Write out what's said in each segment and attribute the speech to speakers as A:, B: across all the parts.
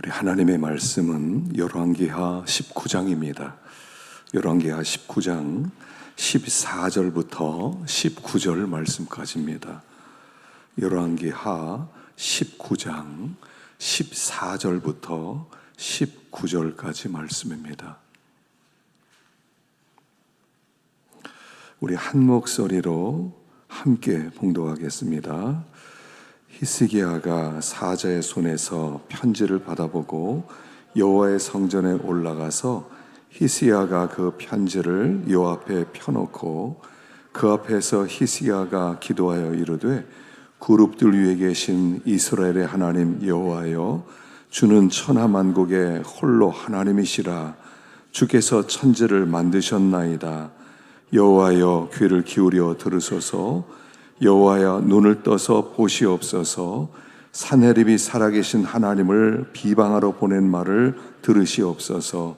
A: 우리 하나님의 말씀은 열왕기하 19장입니다. 열왕기하 19장 14절부터 19절 말씀까지입니다. 열왕기하 19장 14절부터 19절까지 말씀입니다. 우리 한 목소리로 함께 봉독하겠습니다. 히스기야가 사자의 손에서 편지를 받아보고 여호와의 성전에 올라가서 히스기야가 그 편지를 요 앞에 펴놓고 그 앞에서 히스기야가 기도하여 이르되 그룹들 위에 계신 이스라엘의 하나님 여호와여, 주는 천하만국의 홀로 하나님이시라. 주께서 천지를 만드셨나이다. 여호와여, 귀를 기울여 들으소서. 여호와여, 눈을 떠서 보시옵소서. 산헤립이 살아계신 하나님을 비방하러 보낸 말을 들으시옵소서.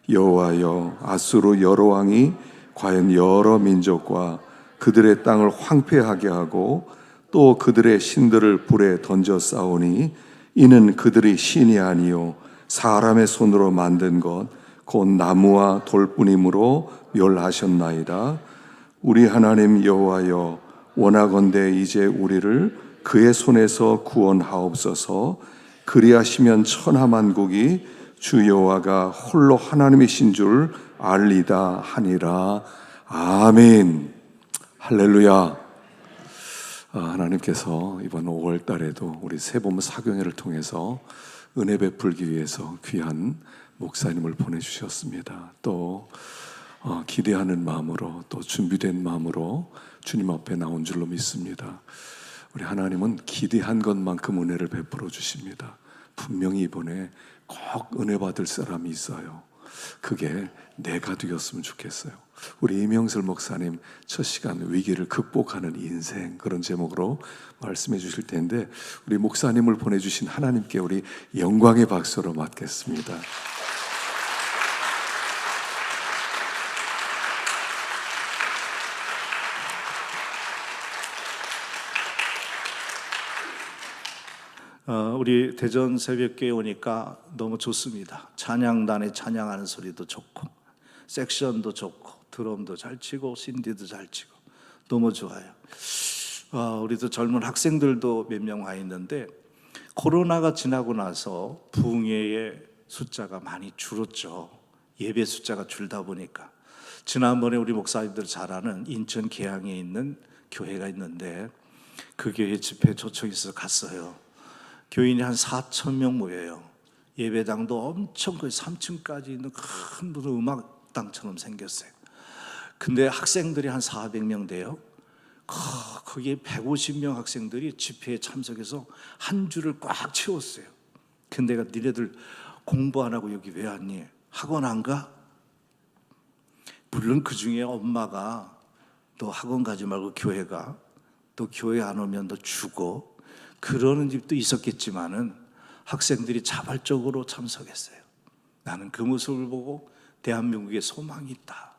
A: 여호와여, 아수르 여러 왕이 과연 여러 민족과 그들의 땅을 황폐하게 하고 또 그들의 신들을 불에 던져 싸우니 이는 그들이 신이 아니요 사람의 손으로 만든 것 곧 나무와 돌뿐이므로 멸하셨나이다. 우리 하나님 여호와여, 원하건대 이제 우리를 그의 손에서 구원하옵소서. 그리하시면 천하만국이 주 여호와가 홀로 하나님이신 줄 알리다 하니라. 아멘. 할렐루야. 하나님께서 이번 5월 달에도 우리 세봄 사경회를 통해서 은혜 베풀기 위해서 귀한 목사님을 보내주셨습니다. 또 기대하는 마음으로, 또 준비된 마음으로 주님 앞에 나온 줄로 믿습니다. 우리 하나님은 기대한 것만큼 은혜를 베풀어 주십니다. 분명히 이번에 꼭 은혜 받을 사람이 있어요. 그게 내가 되었으면 좋겠어요. 우리 이명슬 목사님 첫 시간 위기를 극복하는 인생, 그런 제목으로 말씀해 주실 텐데 우리 목사님을 보내주신 하나님께 우리 영광의 박수로 맞겠습니다.
B: 우리 대전 새벽교회 오니까 너무 좋습니다. 찬양단에 찬양하는 소리도 좋고 섹션도 좋고 드럼도 잘 치고 신디도 잘 치고 너무 좋아요. 우리도 젊은 학생들도 몇 명 와 있는데 코로나가 지나고 나서 부흥회의 숫자가 많이 줄었죠. 예배 숫자가 줄다 보니까 지난번에 우리 목사님들 잘 아는 인천 계양에 있는 교회가 있는데 그 교회 집회 초청이 있어서 갔어요. 교인이 한 4,000명 모여요. 예배당도 엄청 거의 3층까지 있는 큰 무슨 음악당처럼 생겼어요. 근데 학생들이 한 400명 돼요. 거기에 150명 학생들이 집회에 참석해서 한 줄을 꽉 채웠어요. 근데 내가 니네들 공부 안 하고 여기 왜 왔니? 학원 안 가? 물론 그 중에 엄마가 너 학원 가지 말고 교회 가. 또 교회 안 오면 너 죽어. 그러는 집도 있었겠지만은 학생들이 자발적으로 참석했어요. 나는 그 모습을 보고 대한민국에 소망이 있다.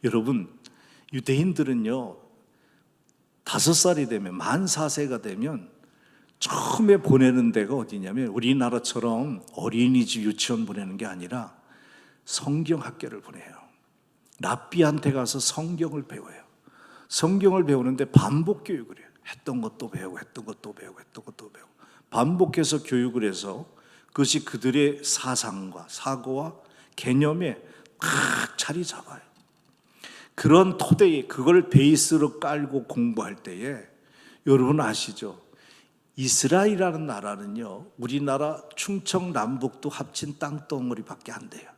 B: 여러분, 유대인들은요 5살이 되면 만 4세가 되면 처음에 보내는 데가 어디냐면 우리나라처럼 어린이집 유치원 보내는 게 아니라 성경학교를 보내요. 랍비한테 가서 성경을 배워요. 성경을 배우는데 반복 교육을 해요. 했던 것도 배우고 했던 것도 배우고 했던 것도 배우고 반복해서 교육을 해서 그것이 그들의 사상과 사고와 개념에 딱 자리 잡아요. 그런 토대에 그걸 베이스로 깔고 공부할 때에 여러분 아시죠? 이스라엘이라는 나라는요 우리나라 충청 남북도 합친 땅덩어리밖에 안 돼요.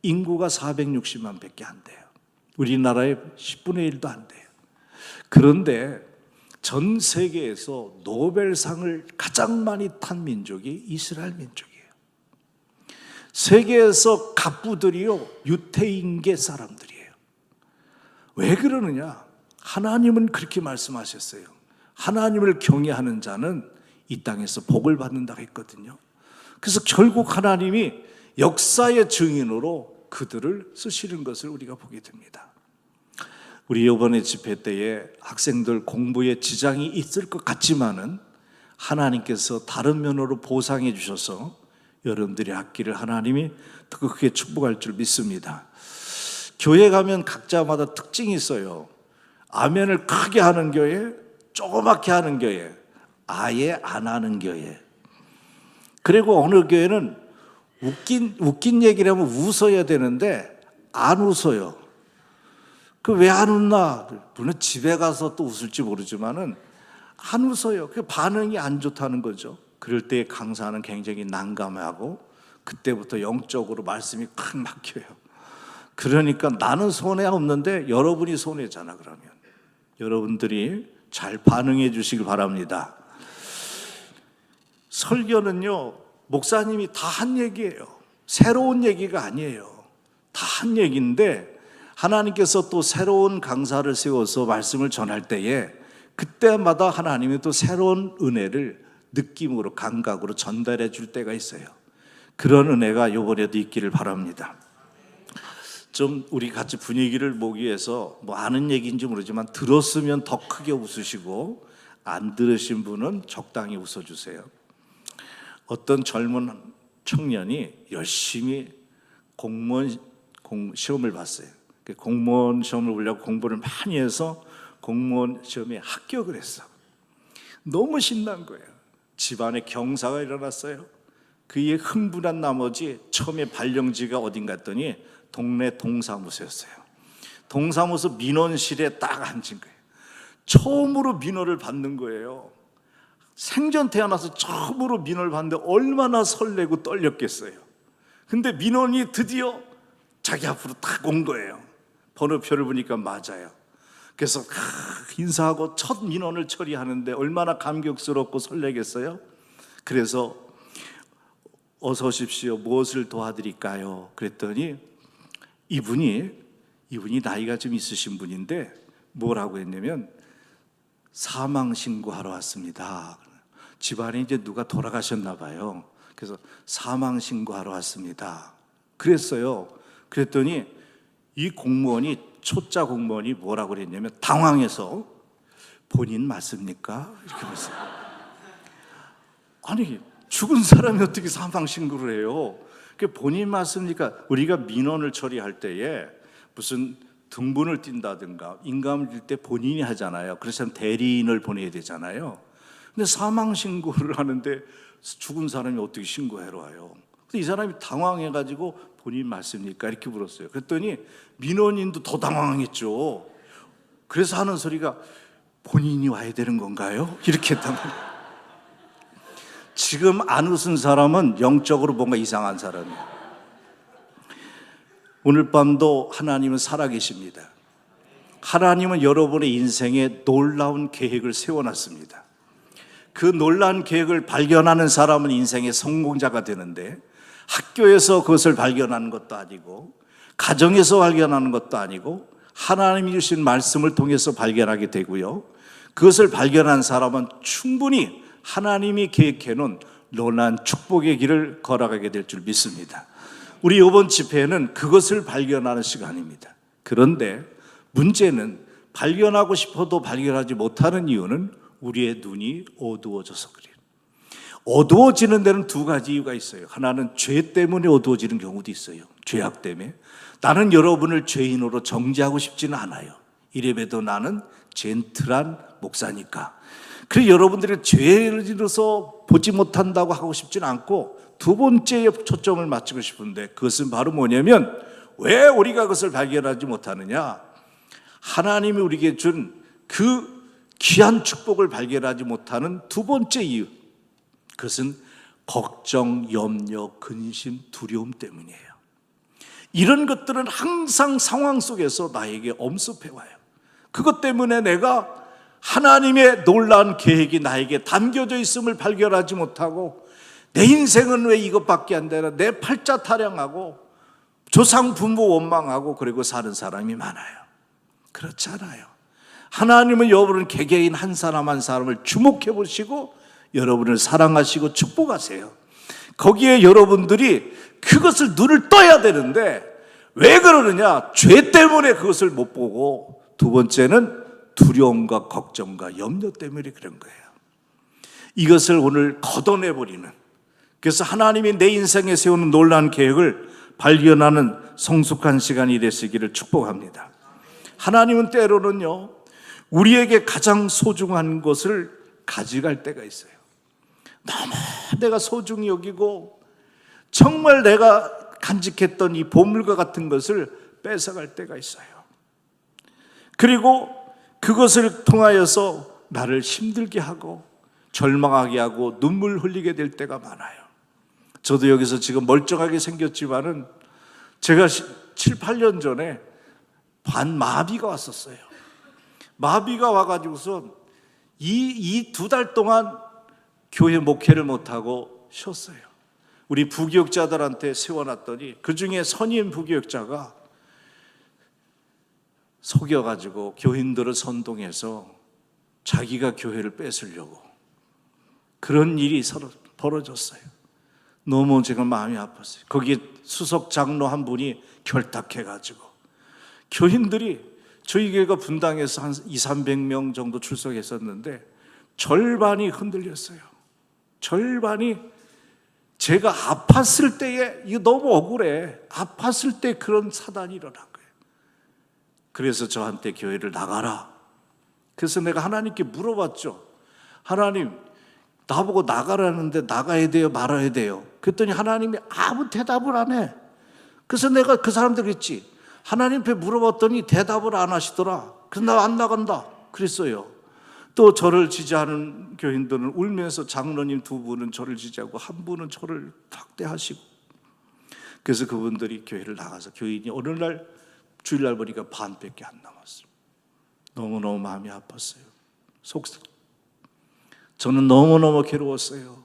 B: 인구가 460만 밖에 안 돼요. 우리나라의 10분의 1도 안 돼요. 그런데 전 세계에서 노벨상을 가장 많이 탄 민족이 이스라엘 민족이에요. 세계에서 갑부들이요 유태인계 사람들이에요. 왜 그러느냐? 하나님은 그렇게 말씀하셨어요. 하나님을 경외하는 자는 이 땅에서 복을 받는다고 했거든요. 그래서 결국 하나님이 역사의 증인으로 그들을 쓰시는 것을 우리가 보게 됩니다. 우리 이번에 집회 때에 학생들 공부에 지장이 있을 것 같지만은 하나님께서 다른 면으로 보상해 주셔서 여러분들이 갖기를 하나님이 더 크게 축복할 줄 믿습니다. 교회 가면 각자마다 특징이 있어요. 아멘을 크게 하는 교회, 조그맣게 하는 교회, 아예 안 하는 교회. 그리고 어느 교회는 웃긴 얘기를 하면 웃어야 되는데 안 웃어요. 그 왜 안 웃나? 물론 집에 가서 또 웃을지 모르지만은 안 웃어요. 그 반응이 안 좋다는 거죠. 그럴 때 강사는 굉장히 난감해하고 그때부터 영적으로 말씀이 콱 막혀요. 그러니까 나는 손해 없는데 여러분이 손해잖아. 그러면 여러분들이 잘 반응해 주시길 바랍니다. 설교는요, 목사님이 다 한 얘기예요. 새로운 얘기가 아니에요. 다 한 얘기인데 하나님께서 또 새로운 강사를 세워서 말씀을 전할 때에 그때마다 하나님이 또 새로운 은혜를 느낌으로, 감각으로 전달해 줄 때가 있어요. 그런 은혜가 이번에도 있기를 바랍니다. 좀 우리 같이 분위기를 모기 위해서 뭐 아는 얘기인지 모르지만 들었으면 더 크게 웃으시고 안 들으신 분은 적당히 웃어주세요. 어떤 젊은 청년이 열심히 공무원 시험을 봤어요. 공무원 시험을 보려고 공부를 많이 해서 공무원 시험에 합격을 했어. 너무 신난 거예요. 집안에 경사가 일어났어요. 그에 흥분한 나머지 처음에 발령지가 어딘가 했더니 동네 동사무소였어요. 동사무소 민원실에 딱 앉은 거예요. 처음으로 민원을 받는 거예요. 생전 태어나서 처음으로 민원을 받는데 얼마나 설레고 떨렸겠어요. 근데 민원이 드디어 자기 앞으로 딱 온 거예요. 번호표를 보니까 맞아요. 그래서 인사하고 첫 민원을 처리하는데 얼마나 감격스럽고 설레겠어요. 그래서 어서 오십시오. 무엇을 도와드릴까요? 그랬더니 이분이 나이가 좀 있으신 분인데 뭐라고 했냐면 사망 신고하러 왔습니다. 집안에 이제 누가 돌아가셨나 봐요. 그래서 사망 신고하러 왔습니다. 그랬어요. 그랬더니 이 공무원이, 초짜 공무원이 뭐라고 그랬냐면 당황해서 본인 맞습니까? 이렇게 물었어요. 아니, 죽은 사람이 어떻게 사망 신고를 해요? 본인 맞습니까? 우리가 민원을 처리할 때에 무슨 등본을 띈다든가 인감을 뛸 때 본인이 하잖아요. 그래서 대리인을 보내야 되잖아요. 근데 사망 신고를 하는데 죽은 사람이 어떻게 신고하러 와요? 이 사람이 당황해가지고 본인 맞습니까? 이렇게 물었어요. 그랬더니 민원인도 더 당황했죠. 그래서 하는 소리가 본인이 와야 되는 건가요? 이렇게 했단 말이에요. 지금 안 웃은 사람은 영적으로 뭔가 이상한 사람이에요. 오늘 밤도 하나님은 살아계십니다. 하나님은 여러분의 인생에 놀라운 계획을 세워놨습니다. 그 놀라운 계획을 발견하는 사람은 인생의 성공자가 되는데 학교에서 그것을 발견하는 것도 아니고 가정에서 발견하는 것도 아니고 하나님이 주신 말씀을 통해서 발견하게 되고요. 그것을 발견한 사람은 충분히 하나님이 계획해놓은 놀라운 축복의 길을 걸어가게 될 줄 믿습니다. 우리 이번 집회는 그것을 발견하는 시간입니다. 그런데 문제는 발견하고 싶어도 발견하지 못하는 이유는 우리의 눈이 어두워져서 그래요. 어두워지는 데는 두 가지 이유가 있어요. 하나는 죄 때문에 어두워지는 경우도 있어요. 죄악 때문에. 나는 여러분을 죄인으로 정죄하고 싶지는 않아요. 이래봬도 나는 젠틀한 목사니까. 그래서 여러분들의 죄를 지어서 보지 못한다고 하고 싶지는 않고 두 번째에 초점을 맞추고 싶은데 그것은 바로 뭐냐면 왜 우리가 그것을 발견하지 못하느냐? 하나님이 우리에게 준 그 귀한 축복을 발견하지 못하는 두 번째 이유, 그것은 걱정, 염려, 근심, 두려움 때문이에요. 이런 것들은 항상 상황 속에서 나에게 엄습해와요. 그것 때문에 내가 하나님의 놀라운 계획이 나에게 담겨져 있음을 발견하지 못하고 내 인생은 왜 이것밖에 안 되나, 내 팔자 타령하고 조상 부모 원망하고 그리고 사는 사람이 많아요. 그렇지 않아요. 하나님은 여러분은 개개인 한 사람 한 사람을 주목해 보시고 여러분을 사랑하시고 축복하세요. 거기에 여러분들이 그것을 눈을 떠야 되는데 왜 그러느냐? 죄 때문에 그것을 못 보고, 두 번째는 두려움과 걱정과 염려 때문에 그런 거예요. 이것을 오늘 걷어내버리는 그래서 하나님이 내 인생에 세우는 놀라운 계획을 발견하는 성숙한 시간이 되시기를 축복합니다. 하나님은 때로는요, 우리에게 가장 소중한 것을 가져갈 때가 있어요. 너무 내가 소중히 여기고 정말 내가 간직했던 이 보물과 같은 것을 뺏어갈 때가 있어요. 그리고 그것을 통하여서 나를 힘들게 하고 절망하게 하고 눈물 흘리게 될 때가 많아요. 저도 여기서 지금 멀쩡하게 생겼지만은 제가 7, 8년 전에 반마비가 왔었어요. 마비가 와가지고서 이 2달 동안 교회 목회를 못하고 쉬었어요. 우리 부교육자들한테 세워놨더니 그 중에 선임 부교육자가 속여가지고 교인들을 선동해서 자기가 교회를 뺏으려고 그런 일이 서로 벌어졌어요. 너무 제가 마음이 아팠어요. 거기에 수석 장로 한 분이 결탁해가지고 교인들이 저희 교회가 분당에서 한 200~300명 정도 출석했었는데 절반이 흔들렸어요. 절반이 제가 아팠을 때에 이거 너무 억울해. 아팠을 때 그런 사단이 일어난 거예요. 그래서 저한테 교회를 나가라. 그래서 내가 하나님께 물어봤죠. 하나님, 나보고 나가라는데 나가야 돼요? 말아야 돼요? 그랬더니 하나님이 아무 대답을 안 해. 그래서 내가 그 사람들 했지. 하나님 앞에 물어봤더니 대답을 안 하시더라. 그래서 나 안 나간다 그랬어요. 또 저를 지지하는 교인들은 울면서 장로님 2분은 저를 지지하고 한 분은 저를 학대하시고, 그래서 그분들이 교회를 나가서 교인이 어느 날 주일날 보니까 반밖에 안 남았어요. 너무너무 마음이 아팠어요. 저는 너무너무 괴로웠어요.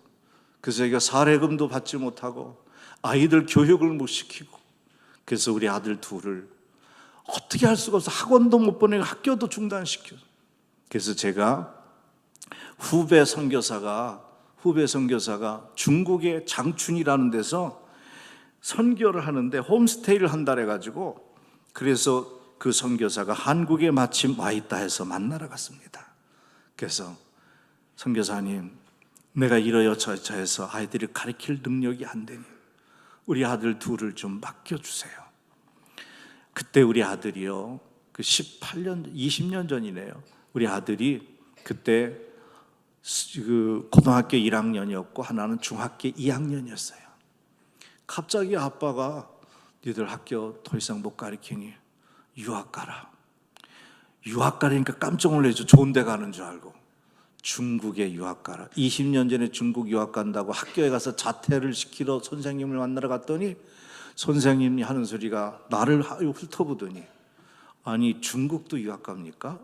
B: 그래서 저희가 사례금도 받지 못하고 아이들 교육을 못 시키고, 그래서 우리 아들 둘을 어떻게 할 수가 없어. 학원도 못 보내고 학교도 중단시켜. 그래서 제가 후배 선교사가 중국의 장춘이라는 데서 선교를 하는데 홈스테이를 한 달 해가지고, 그래서 그 선교사가 한국에 마침 와 있다 해서 만나러 갔습니다. 그래서 선교사님, 내가 이러여저러해서 아이들을 가르칠 능력이 안 되니 우리 아들 둘을 좀 맡겨주세요. 그때 우리 아들이요, 그 20년 전이네요. 우리 아들이 그때 그 고등학교 1학년이었고 하나는 중학교 2학년이었어요. 갑자기 아빠가 니들 학교 더 이상 못 가르치니 유학 가라. 유학 가라니까 깜짝 놀라죠. 좋은 데 가는 줄 알고. 중국에 유학 가라. 20년 전에 중국 유학 간다고 학교에 가서 자퇴를 시키러 선생님을 만나러 갔더니 선생님이 하는 소리가 나를 훑어보더니, 아니 중국도 유학 갑니까?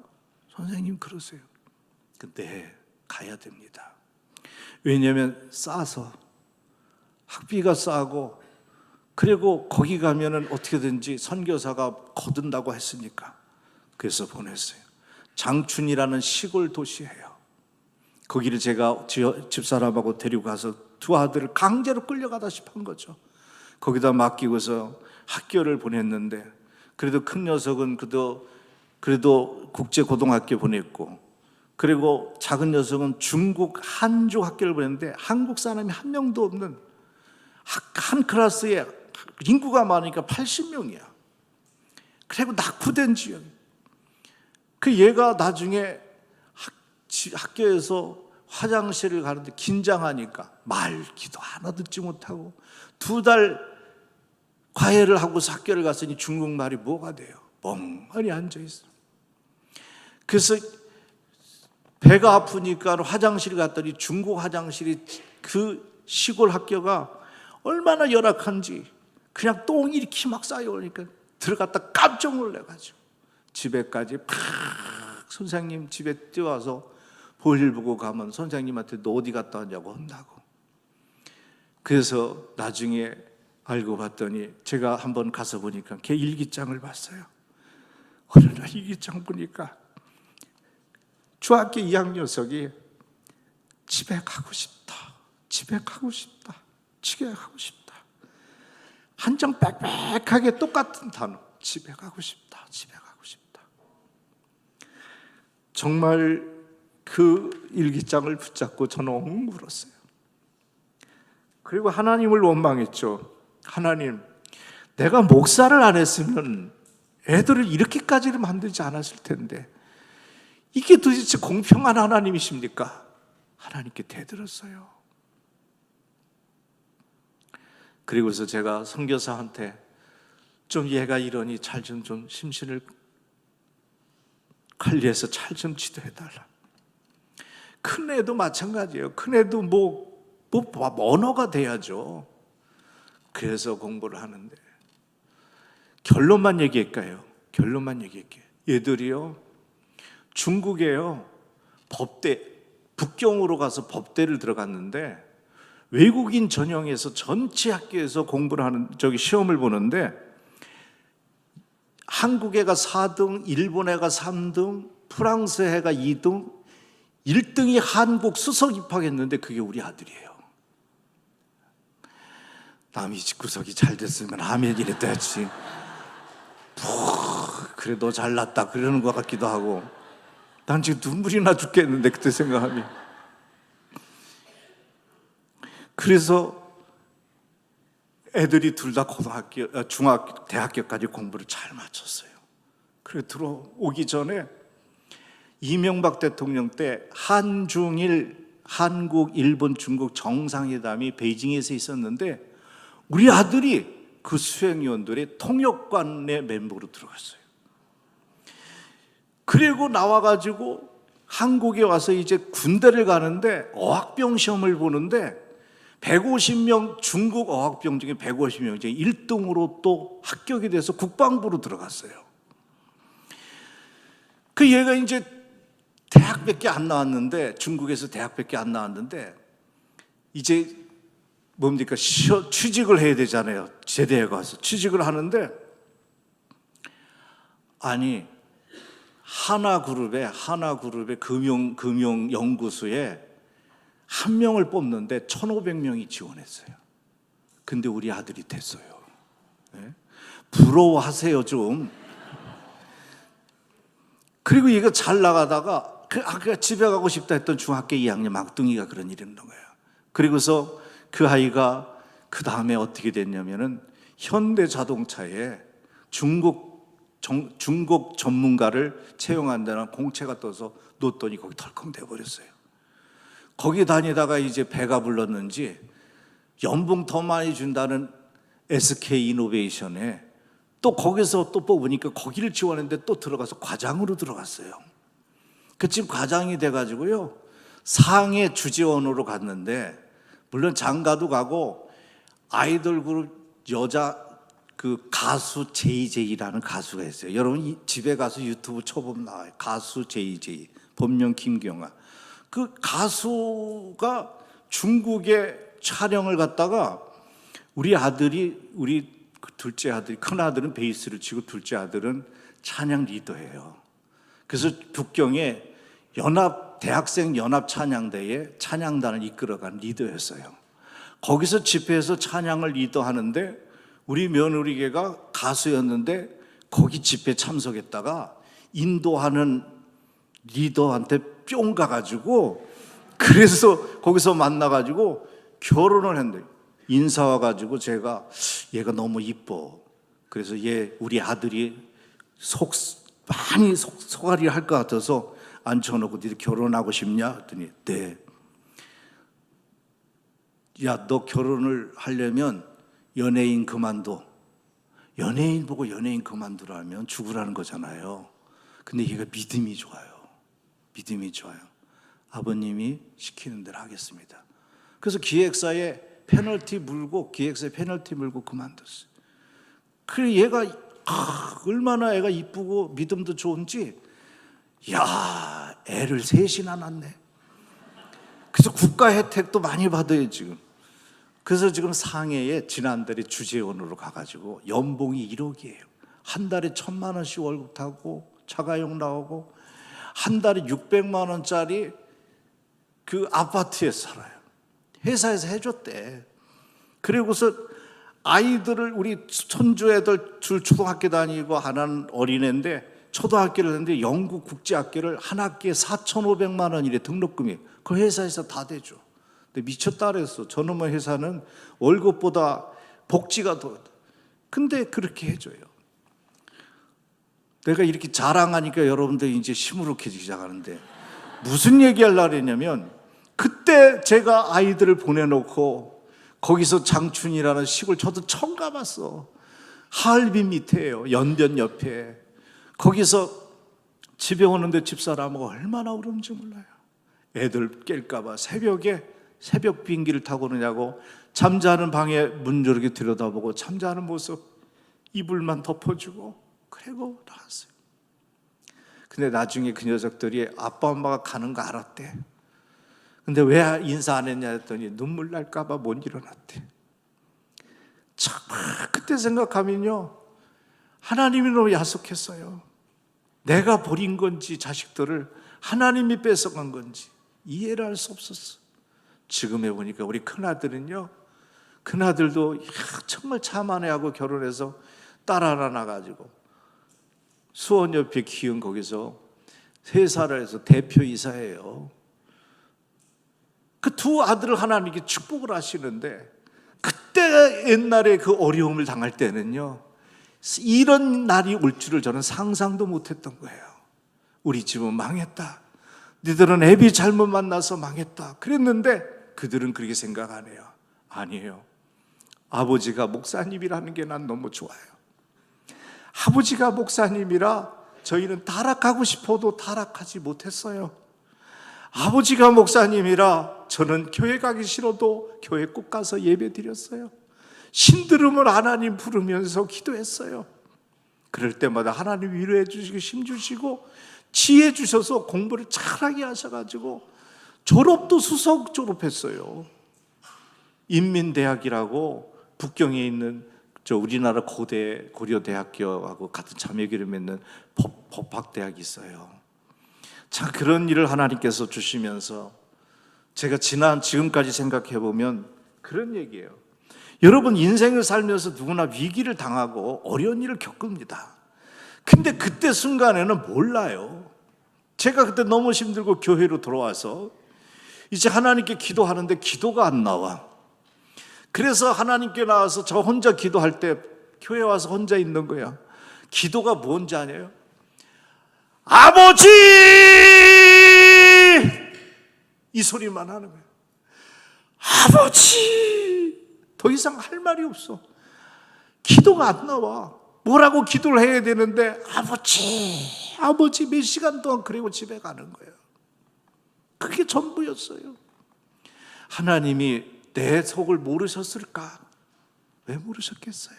B: 선생님 그러세요. 근데 가야 됩니다. 왜냐하면 싸서, 학비가 싸고, 그리고 거기 가면은 어떻게든지 선교사가 거둔다고 했으니까. 그래서 보냈어요. 장춘이라는 시골 도시예요. 거기를 제가 집사람하고 데리고 가서 두 아들을 강제로 끌려가다시피 한 거죠. 거기다 맡기고서 학교를 보냈는데, 그래도 큰 녀석은 그래도 국제고등학교 보냈고, 그리고 작은 녀석은 중국 한족 학교를 보냈는데 한국 사람이 한 명도 없는, 한 클래스에 인구가 많으니까 80명이야. 그리고 낙후된 지역. 그 얘가 나중에 학교에서 화장실을 가는데 긴장하니까 말기도 하나 듣지 못하고 2달 과외를 하고서 학교를 갔으니 중국말이 뭐가 돼요? 멍하니 앉아있어. 그래서 배가 아프니까 화장실 갔더니 중국 화장실이 그 시골 학교가 얼마나 열악한지 그냥 똥이 이렇게 막 쌓여오니까 들어갔다 깜짝 놀래가지고 집에까지 팍 선생님 집에 뛰어와서 볼일 보고 가면 선생님한테 너 어디 갔다 왔냐고 혼나고. 그래서 나중에 알고 봤더니 제가 한번 가서 보니까 걔 일기장을 봤어요. 어느 날 일기장 보니까 중학교 2학년 녀석이 집에 가고 싶다, 집에 가고 싶다, 집에 가고 싶다. 한 장 빽빽하게 똑같은 단어, 집에 가고 싶다, 집에 가고 싶다. 정말 그 일기장을 붙잡고 저는 엉엉 울었어요. 그리고 하나님을 원망했죠. 하나님, 내가 목사를 안 했으면 애들을 이렇게까지 만들지 않았을 텐데 이게 도대체 공평한 하나님이십니까? 하나님께 대들었어요. 그리고서 제가 선교사한테 좀 얘가 이러니 잘 좀 심신을 관리해서 잘 좀 지도해달라. 큰 애도 마찬가지예요. 큰 애도 뭐 언어가 돼야죠. 그래서 공부를 하는데 결론만 얘기할까요? 결론만 얘기할게요. 얘들이요, 중국에요, 법대, 북경으로 가서 법대를 들어갔는데 외국인 전형에서 전체 학교에서 공부를 하는, 시험을 보는데 한국 애가 4등, 일본 애가 3등, 프랑스 애가 2등, 1등이 한국 수석 입학했는데 그게 우리 아들이에요. 남이 집구석이 잘 됐으면 아멘이랬다 했지. 그래 너 잘났다 그러는 것 같기도 하고, 난 지금 눈물이 나 죽겠는데 그때 생각하면. 그래서 애들이 둘 다 고등학교, 중학교, 대학교까지 공부를 잘 마쳤어요. 그리고 들어오기 전에 이명박 대통령 때 한중일, 한국, 일본, 중국 정상회담이 베이징에서 있었는데 우리 아들이 그 수행위원들의 통역관의 멤버로 들어갔어요. 그리고 나와가지고 한국에 와서 이제 군대를 가는데 어학병 시험을 보는데 150명, 중국 어학병 중에 150명 중에 1등으로 또 합격이 돼서 국방부로 들어갔어요. 그 얘가 이제 대학밖에 안 나왔는데, 중국에서 대학밖에 안 나왔는데 이제 뭡니까, 취직을 해야 되잖아요. 제대에 가서 취직을 하는데, 아니 하나그룹의 금융연구소에 한 명을 뽑는데 1,500명이 지원했어요. 근데 우리 아들이 됐어요. 네? 부러워하세요 좀. 그리고 얘가 잘 나가다가 집에 가고 싶다 했던 중학교 2학년 막둥이가 그런 일이 있는 거예요. 그리고서 그 아이가 그 다음에 어떻게 됐냐면은 현대자동차에 중국 전문가를 채용한다는 공채가 떠서 놓더니 거기 덜컹 돼버렸어요. 거기 다니다가 이제 배가 불렀는지 연봉 더 많이 준다는 SK 이노베이션에 또 거기서 또 뽑으니까 거기를 지원했는데 또 들어가서 과장으로 들어갔어요. 그 지금 과장이 돼가지고요, 상해 주재원으로 갔는데, 물론 장가도 가고 아이돌 그룹 여자 그 가수 JJ라는 가수가 있어요. 여러분 집에 가서 유튜브 쳐보면 나와요. 가수 JJ, 본명 김경아. 그 가수가 중국에 촬영을 갔다가 우리 아들이, 우리 둘째 아들이, 큰 아들은 베이스를 치고 둘째 아들은 찬양 리더예요. 그래서 북경에 대학생 연합 찬양대에 찬양단을 이끌어간 리더였어요. 거기서 집회에서 찬양을 리더하는데 우리 며느리개가 가수였는데 거기 집회 참석했다가 인도하는 리더한테 뿅 가가지고, 그래서 거기서 만나가지고 결혼을 했는데, 인사 와가지고 제가 얘가 너무 이뻐, 그래서 우리 아들이 많이 속앓이 할 것 같아서 앉혀놓고 니들 결혼하고 싶냐? 했더니 네. 야, 너 결혼을 하려면 연예인 그만둬. 연예인 보고 연예인 그만두라면 죽으라는 거잖아요. 근데 얘가 믿음이 좋아요. 믿음이 좋아요. 아버님이 시키는 대로 하겠습니다. 그래서 기획사에 페널티 물고 그만뒀어요. 그래 얘가 얼마나 애가 이쁘고 믿음도 좋은지, 야, 애를 셋이나 낳네. 그래서 국가 혜택도 많이 받아요 지금. 그래서 지금 상해에 지난달에 주재원으로 가가지고 연봉이 1억이에요. 한 달에 1,000만 원씩 월급 타고 자가용 나오고 한 달에 600만 원짜리 그 아파트에 살아요. 회사에서 해줬대. 그리고서 아이들을, 우리 손주 애들 둘 초등학교 다니고 하나는 어린애인데 초등학교를 했는데 영국 국제학교를 한 학기에 4,500만 원이래 등록금이. 그 회사에서 다 대줘. 근데 미쳤다 그랬어. 저놈의 회사는 월급보다 복지가 더. 근데 그렇게 해줘요. 내가 이렇게 자랑하니까 여러분들이 이제 시무룩해지기 시작하는데, 무슨 얘기하려고 했냐면, 그때 제가 아이들을 보내놓고 거기서 장춘이라는 시골, 저도 처음 가봤어. 하얼빈 밑에예요. 연변 옆에. 거기서 집에 오는데 집사람하고 얼마나 울었는지 몰라요. 애들 깰까봐 새벽에 새벽 비행기를 타고 오느냐고 잠자는 방에 문 저렇게 들여다보고 잠자는 모습 이불만 덮어주고 그리고 나왔어요. 근데 나중에 그 녀석들이 아빠 엄마가 가는 거 알았대. 근데 왜 인사 안 했냐 했더니 눈물 날까봐 못 일어났대. 참 그때 생각하면요, 하나님이 너무 야속했어요. 내가 버린 건지 자식들을 하나님이 뺏어간 건지 이해를 할 수 없었어. 지금 해보니까 우리 큰아들은요, 큰아들도 정말 자만해하고 결혼해서 딸 하나 낳아가지고 수원 옆에 키운 거기서 회사를 해서 대표이사예요. 그 두 아들을 하나님께 축복을 하시는데, 그때 옛날에 그 어려움을 당할 때는요, 이런 날이 올 줄을 저는 상상도 못했던 거예요. 우리 집은 망했다. 너희들은 애비 잘못 만나서 망했다. 그랬는데 그들은 그렇게 생각 안 해요. 아니에요. 아버지가 목사님이라는 게 난 너무 좋아요. 아버지가 목사님이라 저희는 타락하고 싶어도 타락하지 못했어요. 아버지가 목사님이라 저는 교회 가기 싫어도 교회 꼭 가서 예배 드렸어요. 신들음을 하나님 부르면서 기도했어요. 그럴 때마다 하나님 위로해 주시고 힘 주시고 지혜 주셔서 공부를 잘하게 하셔가지고 졸업도 수석 졸업했어요. 인민대학이라고 북경에 있는 우리나라 고려대학교하고 같은 자매교를 맺는 법학대학이 있어요. 자, 그런 일을 하나님께서 주시면서 제가 지금까지 생각해 보면 그런 얘기예요. 여러분, 인생을 살면서 누구나 위기를 당하고 어려운 일을 겪습니다. 근데 그때 순간에는 몰라요. 제가 그때 너무 힘들고 교회로 돌아와서 이제 하나님께 기도하는데 기도가 안 나와. 그래서 하나님께 나와서 저 혼자 기도할 때 교회 와서 혼자 있는 거야. 기도가 뭔지 아냐요? 아버지! 이 소리만 하는 거예요. 아버지! 더 이상 할 말이 없어. 기도가 안 나와. 뭐라고 기도를 해야 되는데 아버지 몇 시간 동안 그리고 집에 가는 거예요. 그게 전부였어요. 하나님이 내 속을 모르셨을까? 왜 모르셨겠어요?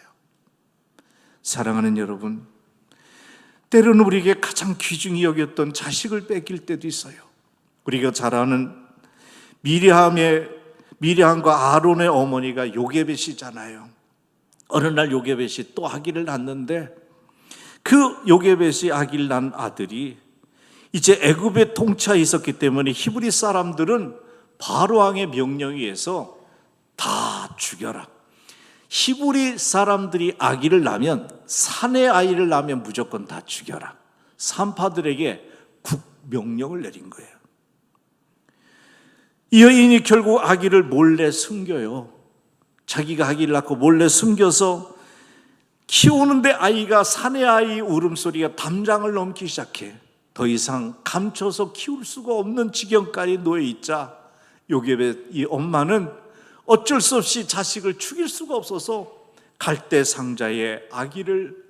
B: 사랑하는 여러분, 때로는 우리에게 가장 귀중히 여겼던 자식을 뺏길 때도 있어요. 우리가 잘 아는 미리암과 아론의 어머니가 요게벳이잖아요. 어느 날 요게벳이 또 아기를 낳는데, 그 요게벳이 아기를 낳은 아들이 이제 애굽에 통치하에 있었기 때문에 히브리 사람들은 바로 왕의 명령에 의해서 다 죽여라. 히브리 사람들이 아기를 낳으면, 산의 아이를 낳으면 무조건 다 죽여라. 산파들에게 국명령을 내린 거예요. 이 여인이 결국 아기를 몰래 숨겨요. 자기가 아기를 낳고 몰래 숨겨서 키우는데 아이가 산의 아이 울음소리가 담장을 넘기 시작해. 더 이상 감춰서 키울 수가 없는 지경까지 놓여있자 요게벳 이 엄마는 어쩔 수 없이 자식을 죽일 수가 없어서 갈대 상자에 아기를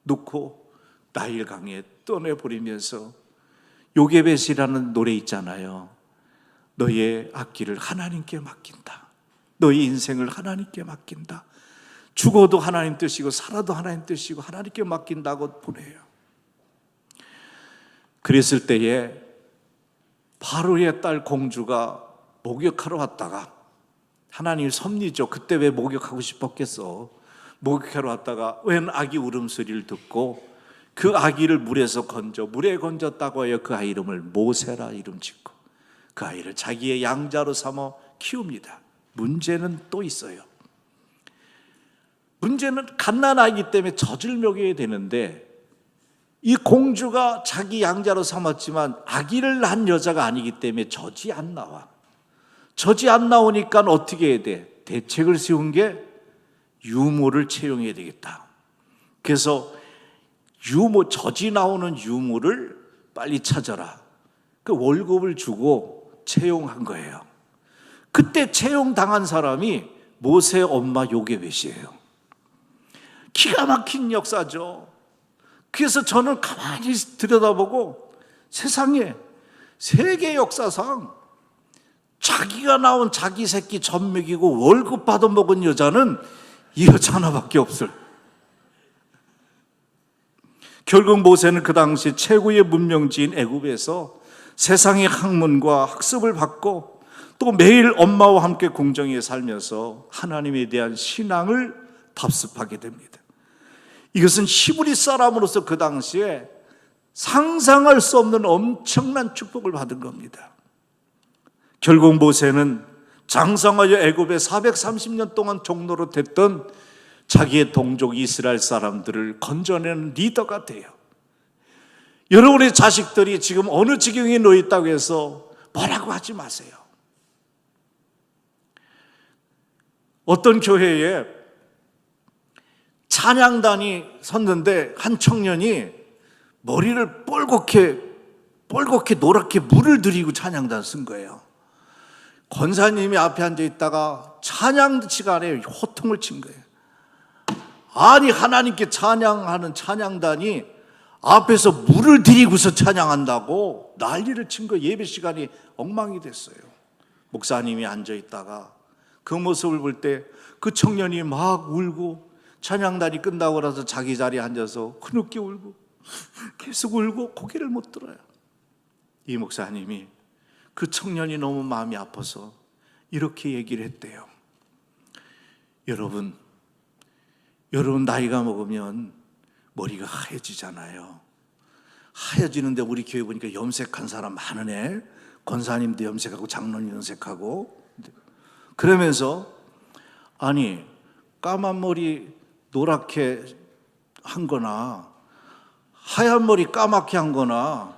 B: 놓고 나일강에 떠내버리면서, 요게벳이라는 노래 있잖아요. 너의 앞길을 하나님께 맡긴다. 너의 인생을 하나님께 맡긴다. 죽어도 하나님 뜻이고 살아도 하나님 뜻이고 하나님께 맡긴다고 보내요. 그랬을 때에 바로의 딸 공주가 목욕하러 왔다가, 하나님 섭리죠. 그때 왜 목욕하고 싶었겠어. 목욕하러 왔다가 웬 아기 울음소리를 듣고 그 아기를 물에 건졌다고 하여 그 아이 이름을 모세라 이름 짓고 그 아이를 자기의 양자로 삼아 키웁니다. 문제는 또 있어요. 문제는 갓난아이기 때문에 젖을 먹여야 되는데, 이 공주가 자기 양자로 삼았지만 아기를 낳은 여자가 아니기 때문에 젖이 안 나와. 젖이 안 나오니까 어떻게 해야 돼? 대책을 세운 게 유모를 채용해야 되겠다. 그래서 젖이 나오는 유모를 빨리 찾아라. 그 월급을 주고 채용한 거예요. 그때 채용당한 사람이 모세 엄마 요게벳이에요. 기가 막힌 역사죠. 그래서 저는 가만히 들여다보고 세상에 세계 역사상 자기가 낳은 자기 새끼 젖 먹이고 월급 받아먹은 여자는 이 여자 하나밖에 없을. 결국 모세는 그 당시 최고의 문명지인 애굽에서 세상의 학문과 학습을 받고 또 매일 엄마와 함께 궁정에 살면서 하나님에 대한 신앙을 답습하게 됩니다. 이것은 히브리 사람으로서 그 당시에 상상할 수 없는 엄청난 축복을 받은 겁니다. 결국 모세는 장성하여 애굽에 430년 동안 종로로 됐던 자기의 동족 이스라엘 사람들을 건져내는 리더가 돼요. 여러분의 자식들이 지금 어느 지경에 놓여 있다고 해서 뭐라고 하지 마세요. 어떤 교회에 찬양단이 섰는데 한 청년이 머리를 뻘겋게 노랗게 물을 들이고 찬양단 쓴 거예요. 권사님이 앞에 앉아 있다가 찬양 시간에 호통을 친 거예요. 아니, 하나님께 찬양하는 찬양단이 앞에서 물을 들이고서 찬양한다고 난리를 친 거예요. 예배 시간이 엉망이 됐어요. 목사님이 앉아 있다가 그 모습을 볼 때 그 청년이 막 울고 찬양단이 끝나고 나서 자기 자리에 앉아서 흐느끼 울고 계속 울고 고개를 못 들어요. 이 목사님이 그 청년이 너무 마음이 아파서 이렇게 얘기를 했대요. 여러분 나이가 먹으면 머리가 하얘지잖아요. 하얘지는데 우리 교회 보니까 염색한 사람 많으네. 권사님도 염색하고 장로님 염색하고. 그러면서 아니, 까만 머리 노랗게 한 거나 하얀 머리 까맣게 한 거나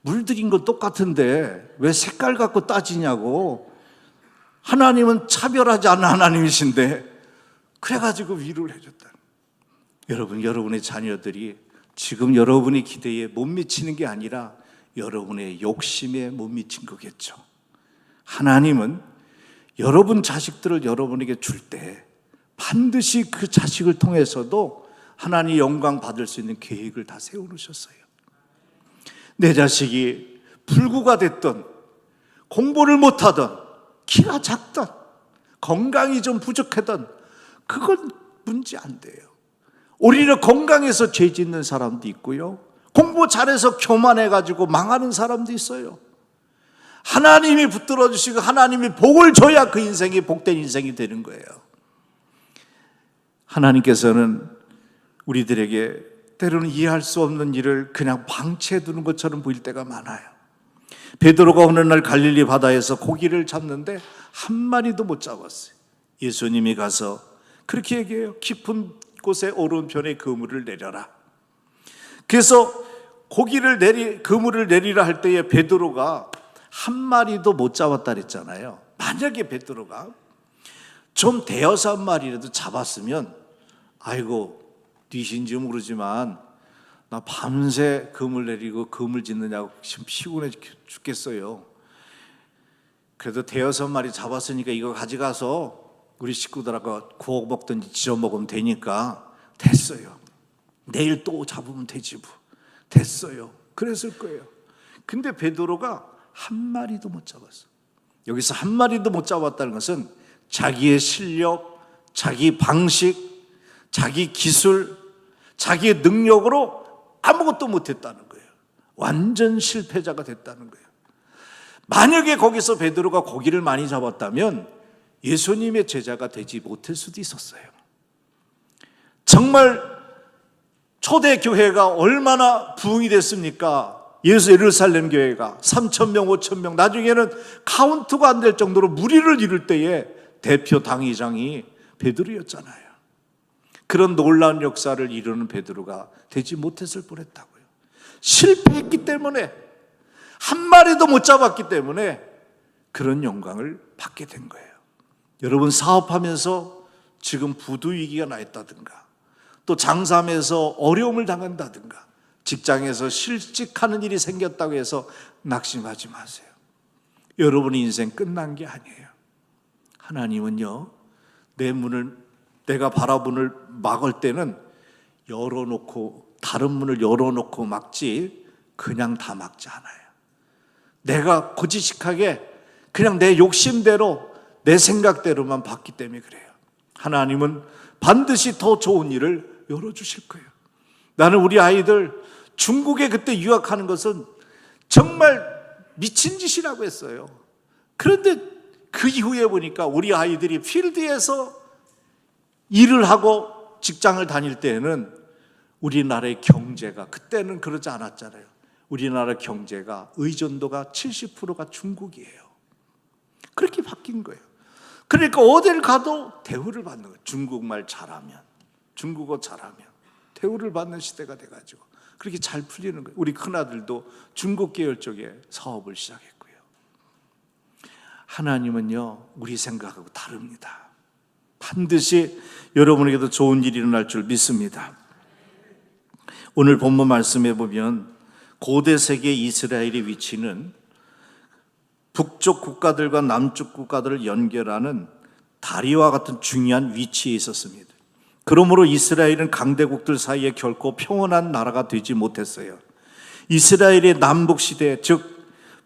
B: 물들인 건 똑같은데 왜 색깔 갖고 따지냐고. 하나님은 차별하지 않는 하나님이신데. 그래가지고 위로를 해줬다. 여러분, 여러분의 자녀들이 지금 여러분의 기대에 못 미치는 게 아니라 여러분의 욕심에 못 미친 거겠죠. 하나님은 여러분 자식들을 여러분에게 줄 때 반드시 그 자식을 통해서도 하나님 영광 받을 수 있는 계획을 다 세워놓으셨어요. 내 자식이 불구가 됐던, 공부를 못하던, 키가 작던, 건강이 좀 부족하던, 그건 문제 안 돼요. 오히려 건강해서 죄 짓는 사람도 있고요, 공부 잘해서 교만해가지고 망하는 사람도 있어요. 하나님이 붙들어 주시고 하나님이 복을 줘야 그 인생이 복된 인생이 되는 거예요. 하나님께서는 우리들에게 때로는 이해할 수 없는 일을 그냥 방치해 두는 것처럼 보일 때가 많아요. 베드로가 어느 날 갈릴리 바다에서 고기를 잡는데 한 마리도 못 잡았어요. 예수님이 가서 그렇게 얘기해요. 깊은 곳에 오른편에 그물을 내려라. 그래서 그물을 내리라 할 때에 베드로가 한 마리도 못 잡았다 그랬잖아요. 만약에 베드로가 좀 대여섯 마리라도 잡았으면, 아이고 니신지 모르지만 나 밤새 그물 내리고 그물 짓느냐고 지금 피곤해 죽겠어요. 그래도 대여섯 마리 잡았으니까 이거 가져가서 우리 식구들하고 구워 먹든지 지져 먹으면 되니까 됐어요. 내일 또 잡으면 되지 뭐. 됐어요. 그랬을 거예요. 근데 베드로가 한 마리도 못 잡았어. 여기서 한 마리도 못 잡았다는 것은 자기의 실력, 자기 방식, 자기 기술, 자기의 능력으로 아무것도 못했다는 거예요. 완전 실패자가 됐다는 거예요. 만약에 거기서 베드로가 고기를 많이 잡았다면 예수님의 제자가 되지 못할 수도 있었어요. 정말 초대교회가 얼마나 부흥이 됐습니까? 예루살렘 교회가 3,000명, 5,000명, 나중에는 카운트가 안 될 정도로 무리를 이룰 때에 대표 당의장이 베드로였잖아요. 그런 놀라운 역사를 이루는 베드로가 되지 못했을 뻔했다고요. 실패했기 때문에, 한 마리도 못 잡았기 때문에 그런 영광을 받게 된 거예요. 여러분, 사업하면서 지금 부도 위기가 나 있다든가, 또 장사하면서 어려움을 당한다든가, 직장에서 실직하는 일이 생겼다고 해서 낙심하지 마세요. 여러분의 인생 끝난 게 아니에요. 하나님은요, 내 문을, 내가 바라문을 막을 때는 열어놓고, 다른 문을 열어놓고 막지 그냥 다 막지 않아요. 내가 고지식하게 그냥 내 욕심대로, 내 생각대로만 봤기 때문에 그래요. 하나님은 반드시 더 좋은 일을 열어주실 거예요. 나는 우리 아이들 중국에 그때 유학하는 것은 정말 미친 짓이라고 했어요. 그런데 그 이후에 보니까 우리 아이들이 필드에서 일을 하고 직장을 다닐 때에는 우리나라의 경제가, 그때는 그러지 않았잖아요. 우리나라 경제가 의존도가 70%가 중국이에요. 그렇게 바뀐 거예요. 그러니까 어딜 가도 대우를 받는 거예요. 중국말 잘하면, 중국어 잘하면 대우를 받는 시대가 돼가지고 그렇게 잘 풀리는 거예요. 우리 큰아들도 중국 계열 쪽에 사업을 시작했고요. 하나님은요, 우리 생각하고 다릅니다. 반드시 여러분에게도 좋은 일이 일어날 줄 믿습니다. 오늘 본문 말씀해 보면 고대 세계 이스라엘의 위치는 북쪽 국가들과 남쪽 국가들을 연결하는 다리와 같은 중요한 위치에 있었습니다. 그러므로 이스라엘은 강대국들 사이에 결코 평온한 나라가 되지 못했어요. 이스라엘의 남북 시대, 즉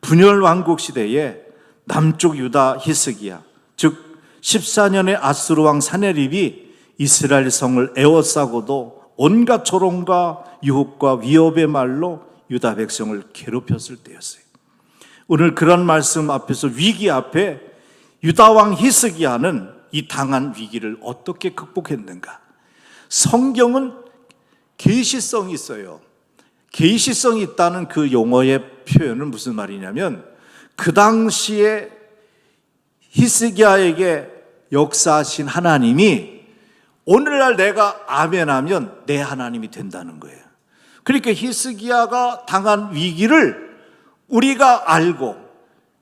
B: 분열 왕국 시대에 남쪽 유다 히스기야, 즉 14년의 아수르 왕 사네립이 이스라엘 성을 에워싸고도 온갖 조롱과 유혹과 위협의 말로 유다 백성을 괴롭혔을 때였어요. 오늘 그런 말씀 앞에서, 위기 앞에 유다 왕 히스기야는 이 당한 위기를 어떻게 극복했는가? 성경은 계시성이 있어요. 계시성이 있다는 그 용어의 표현은 무슨 말이냐면, 그 당시에 히스기야에게 역사하신 하나님이 오늘날 내가 아멘하면 내 하나님이 된다는 거예요. 그러니까 히스기야가 당한 위기를 우리가 알고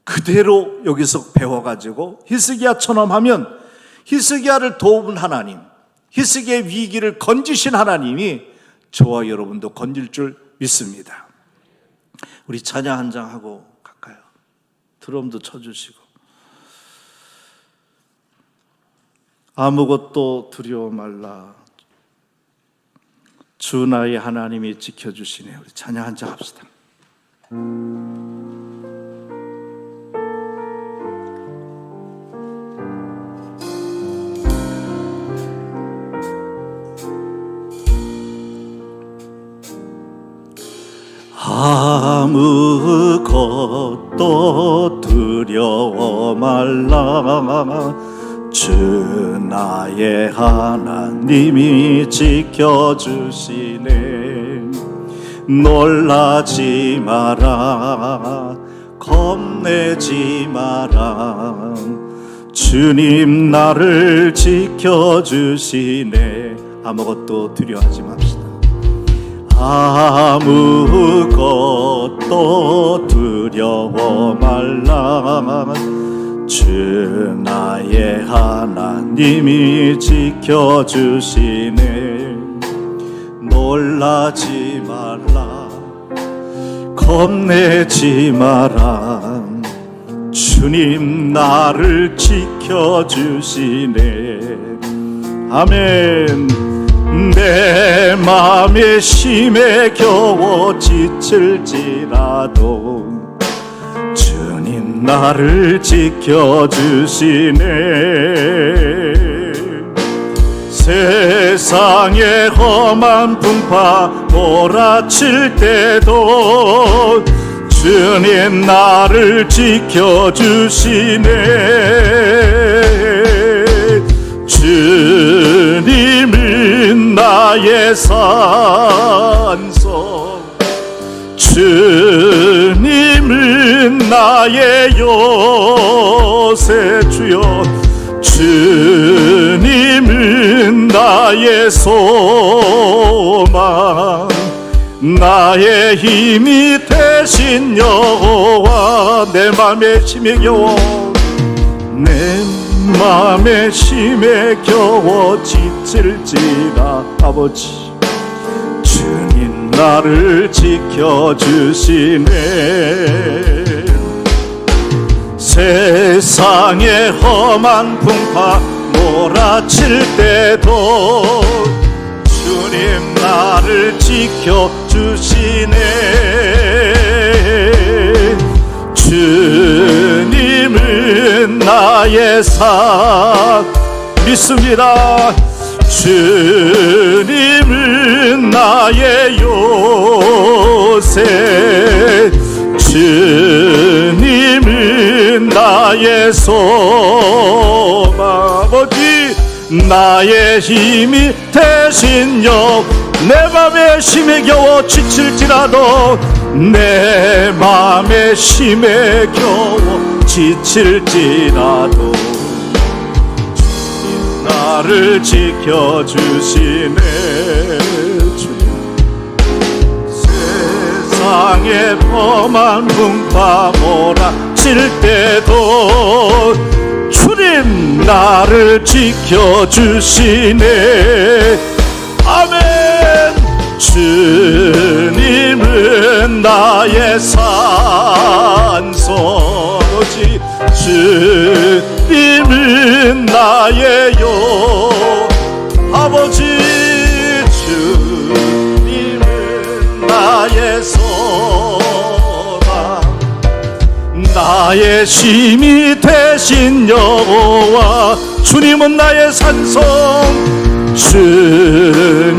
B: 그대로 여기서 배워가지고 히스기야처럼 하면 히스기야를 도운 하나님, 히스기야의 위기를 건지신 하나님이 저와 여러분도 건질 줄 믿습니다. 우리 찬양 한 장 하고 갈까요? 드럼도 쳐주시고. 아무것도 두려워 말라, 주 나의 하나님이 지켜주시네. 우리 찬양 한 장 합시다. 아무것도 두려워 말라, 주 나의 하나님이 지켜주시네. 놀라지 마라, 겁내지 마라, 주님 나를 지켜주시네. 아무것도 두려워하지 맙시다. 아무것도 두려워 말라, 주 나의 하나님이 지켜주시네. 놀라지 말라, 겁내지 마라, 주님 나를 지켜주시네. 아멘. 내 맘에 심에 겨워 지칠지라도 주님 나를 지켜주시네. 세상의 험한 풍파 몰아칠 때도 주님 나를 지켜주시네. 주님은 나의 산성, 주님은 나의 요새, 주여 주님은 나의 소망, 나의 힘이 되 되신 여호와, 내 맘에 힘에 겨워, 내 맘에 힘에 겨워 지칠지라. 아버지, 주님 나를 지켜주시네. 세상의 험한 풍파 몰아칠 때도 주님 나를 지켜주시네. 주님은 나의 산, 믿습니다. 주님은 나의 요새, 주님은 나의 소망. 아버지, 나의 힘이 되신 여, 내 맘에 힘에 겨워 지칠지라도, 내 맘에 힘에 겨워 지칠지라도 주님 나를 지켜주시네. 주님, 세상의 험한 풍파 몰아칠 때도 주님 나를 지켜주시네. 아멘. 주님은 나의 산소지, 주님은 나의 요, 아버지, 주님은 나의 소망, 나의 힘이 되신 여호와, 주님은 나의 산성, 주님은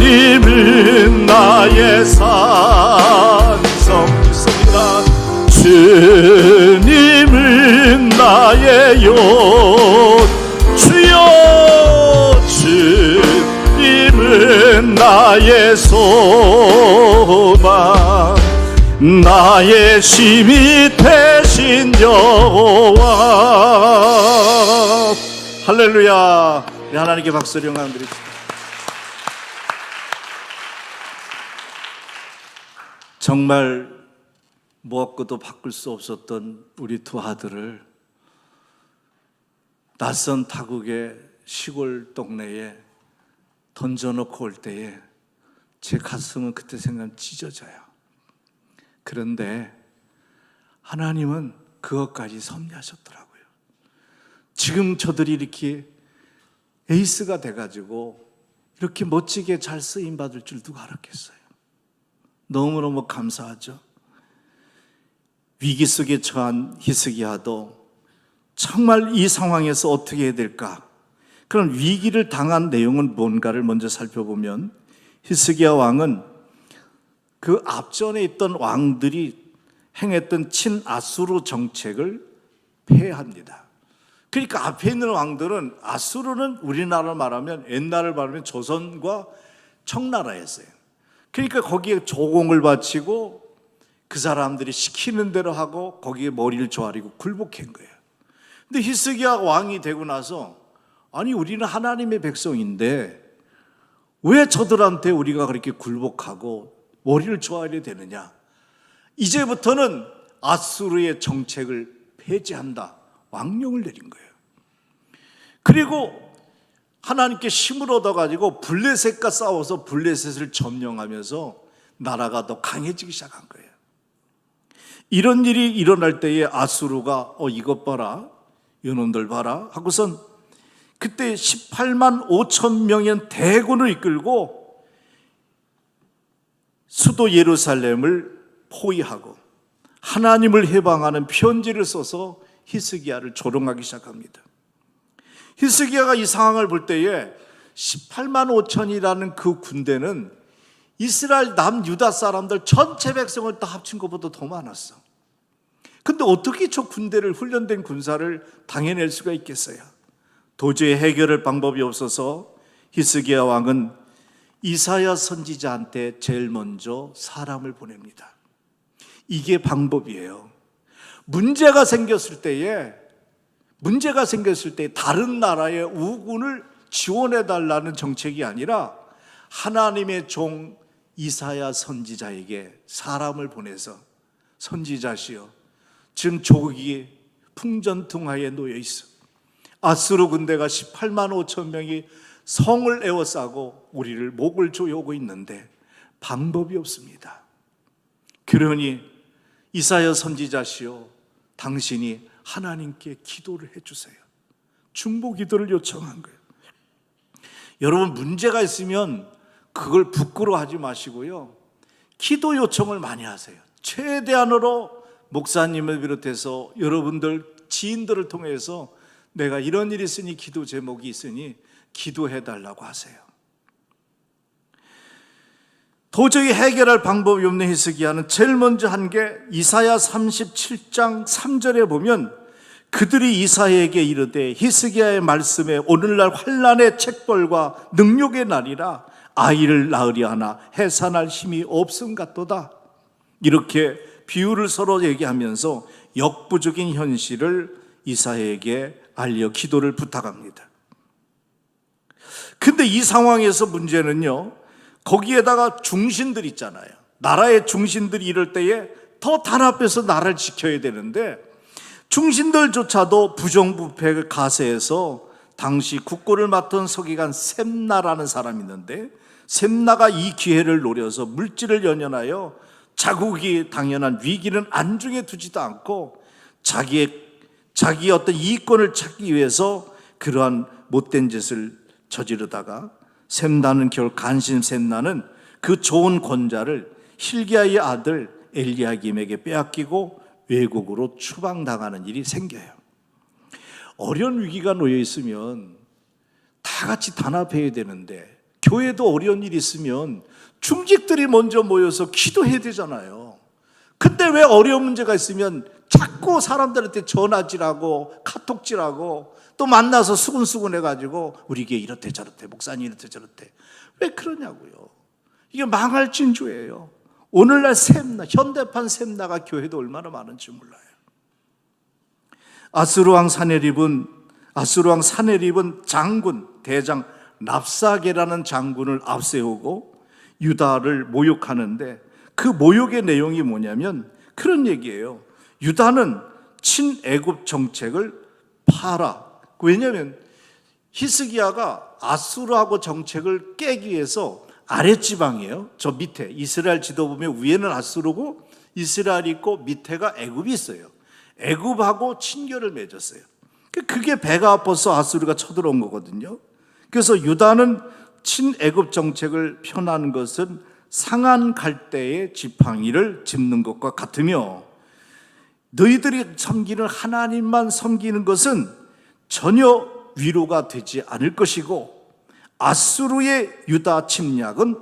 B: 나의 산성. 믿습니다. 주님은 나의 요, 주여, 주님은 나의 소망, 나의 힘이 되신 여호와. 할렐루야. 하나님께 박수를 영광 드립니다. 정말 무엇과도 바꿀 수 없었던 우리 두 아들을 낯선 타국의 시골 동네에 던져놓고 올 때에 제 가슴은 그때 생각하면 찢어져요. 그런데 하나님은 그것까지 섭리하셨더라고요. 지금 저들이 이렇게 에이스가 돼가지고 이렇게 멋지게 잘 쓰임받을 줄 누가 알았겠어요. 너무너무 감사하죠. 위기 속에 처한 히스기야도 정말 이 상황에서 어떻게 해야 될까? 그런 위기를 당한 내용은 뭔가를 먼저 살펴보면, 히스기야 왕은 그 앞전에 있던 왕들이 행했던 친아수르 정책을 폐해합니다. 그러니까 앞에 있는 왕들은, 아수르는 우리나라를 말하면, 옛날을 말하면 조선과 청나라였어요. 그러니까 거기에 조공을 바치고 그 사람들이 시키는 대로 하고 거기에 머리를 조아리고 굴복한 거예요. 근데 히스기야 왕이 되고 나서, 아니 우리는 하나님의 백성인데 왜 저들한테 우리가 그렇게 굴복하고 머리를 조아려야 되느냐? 이제부터는 아수르의 정책을 폐지한다. 왕령을 내린 거예요. 그리고 하나님께 힘을 얻어가지고 블레셋과 싸워서 블레셋을 점령하면서 나라가 더 강해지기 시작한 거예요. 이런 일이 일어날 때에 아수르가 이것 봐라, 이놈들 봐라 하고선 그때 18만 5천 명의 대군을 이끌고 수도 예루살렘을 포위하고 하나님을 해방하는 편지를 써서 히스기야를 조롱하기 시작합니다. 히스기야가 이 상황을 볼 때에 18만 5천이라는 그 군대는 이스라엘 남유다 사람들 전체 백성을 다 합친 것보다 더 많았어. 근데 어떻게 저 군대를, 훈련된 군사를 당해낼 수가 있겠어요? 도저히 해결할 방법이 없어서 히스기야 왕은 이사야 선지자한테 제일 먼저 사람을 보냅니다. 이게 방법이에요. 문제가 생겼을 때 다른 나라의 우군을 지원해달라는 정책이 아니라 하나님의 종 이사야 선지자에게 사람을 보내서 선지자시여, 지금 조기 풍전등화에 놓여 있어. 아수르 군대가 18만 5천 명이 성을 에워싸고 우리를 목을 조여오고 있는데 방법이 없습니다. 그러니 이사야 선지자시여, 당신이 하나님께 기도를 해주세요. 중보 기도를 요청한 거예요. 여러분, 문제가 있으면 그걸 부끄러워하지 마시고요, 기도 요청을 많이 하세요. 최대한으로 목사님을 비롯해서 여러분들 지인들을 통해서 내가 이런 일이 있으니 기도 제목이 있으니 기도해달라고 하세요. 도저히 해결할 방법이 없는 히스기야는 제일 먼저 한 게 이사야 37장 3절에 보면 그들이 이사야에게 이르되 히스기야의 말씀에 오늘날 환난의 책벌과 능욕의 날이라 아이를 낳으려 하나 해산할 힘이 없음 같도다. 이렇게 비유를 서로 얘기하면서 역부족인 현실을 이사야에게 알려 기도를 부탁합니다. 근데 이 상황에서 문제는요, 거기에다가 중신들 있잖아요. 나라의 중신들이 이럴 때에 더 단합해서 나라를 지켜야 되는데 중신들조차도 부정부패 가세해서 당시 국고를 맡은 서기관 셈나라는 사람이 있는데, 셈나가 이 기회를 노려서 물질을 연연하여 자국이 당연한 위기는 안중에 두지도 않고 자기의 어떤 이익권을 찾기 위해서 그러한 못된 짓을 저지르다가 셈나는 결 간신 셈나는 그 좋은 권자를 hil기야의 아들 엘리야김에게 빼앗기고 외국으로 추방당하는 일이 생겨요. 어려운 위기가 놓여 있으면 다 같이 단합해야 되는데, 교회도 어려운 일이 있으면 중직들이 먼저 모여서 기도해야 되잖아요. 근데 왜 어려운 문제가 있으면 자꾸 사람들한테 전화질하고 카톡질하고 또 만나서 수근수근 해가지고 우리 교회 이렇대 저렇대, 목사님 이렇대 저렇대. 왜 그러냐고요. 이게 망할 진주예요. 오늘날 셈나, 현대판 셈나가 교회도 얼마나 많은지 몰라요. 아수르왕 사네립은 장군, 대장 랍사게라는 장군을 앞세우고 유다를 모욕하는데, 그 모욕의 내용이 뭐냐면 그런 얘기예요. 유다는 친애굽 정책을 파라. 왜냐하면 히스기야가 아수르하고 정책을 깨기 위해서 아랫지방이에요. 저 밑에 이스라엘 지도 보면 위에는 아수르고 이스라엘이 있고 밑에가 애굽이 있어요. 애굽하고 친교를 맺었어요. 그게 배가 아파서 아수르가 쳐들어온 거거든요. 그래서 유다는 친애굽 정책을 펴는 것은 상한 갈대의 지팡이를 짚는 것과 같으며, 너희들이 섬기는 하나님만 섬기는 것은 전혀 위로가 되지 않을 것이고, 아수르의 유다 침략은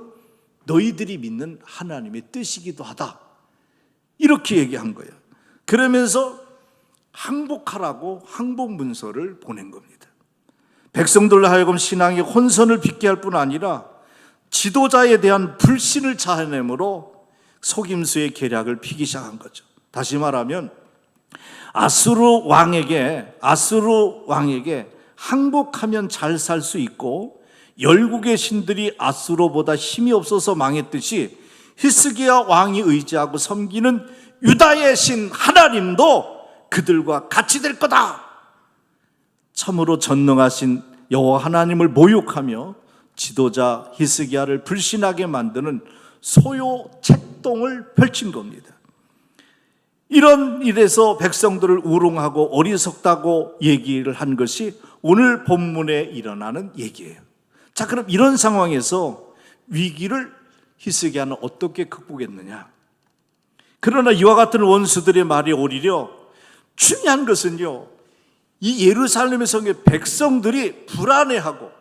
B: 너희들이 믿는 하나님의 뜻이기도 하다. 이렇게 얘기한 거예요. 그러면서 항복하라고 항복 문서를 보낸 겁니다. 백성들로 하여금 신앙의 혼선을 빚게 할 뿐 아니라 지도자에 대한 불신을 자아내므로 속임수의 계략을 피기 시작한 거죠. 다시 말하면 아수르 왕에게 항복하면 잘 살 수 있고, 열국의 신들이 아수르보다 힘이 없어서 망했듯이 히스기야 왕이 의지하고 섬기는 유다의 신 하나님도 그들과 같이 될 거다. 참으로 전능하신 여호와 하나님을 모욕하며 지도자 히스기야를 불신하게 만드는 소요 책동을 펼친 겁니다. 이런 일에서 백성들을 우롱하고 어리석다고 얘기를 한 것이 오늘 본문에 일어나는 얘기예요. 자, 그럼 이런 상황에서 위기를 히스기야는 어떻게 극복했느냐? 그러나 이와 같은 원수들의 말이 오히려 중요한 것은요, 이 예루살렘의 성의 백성들이 불안해하고,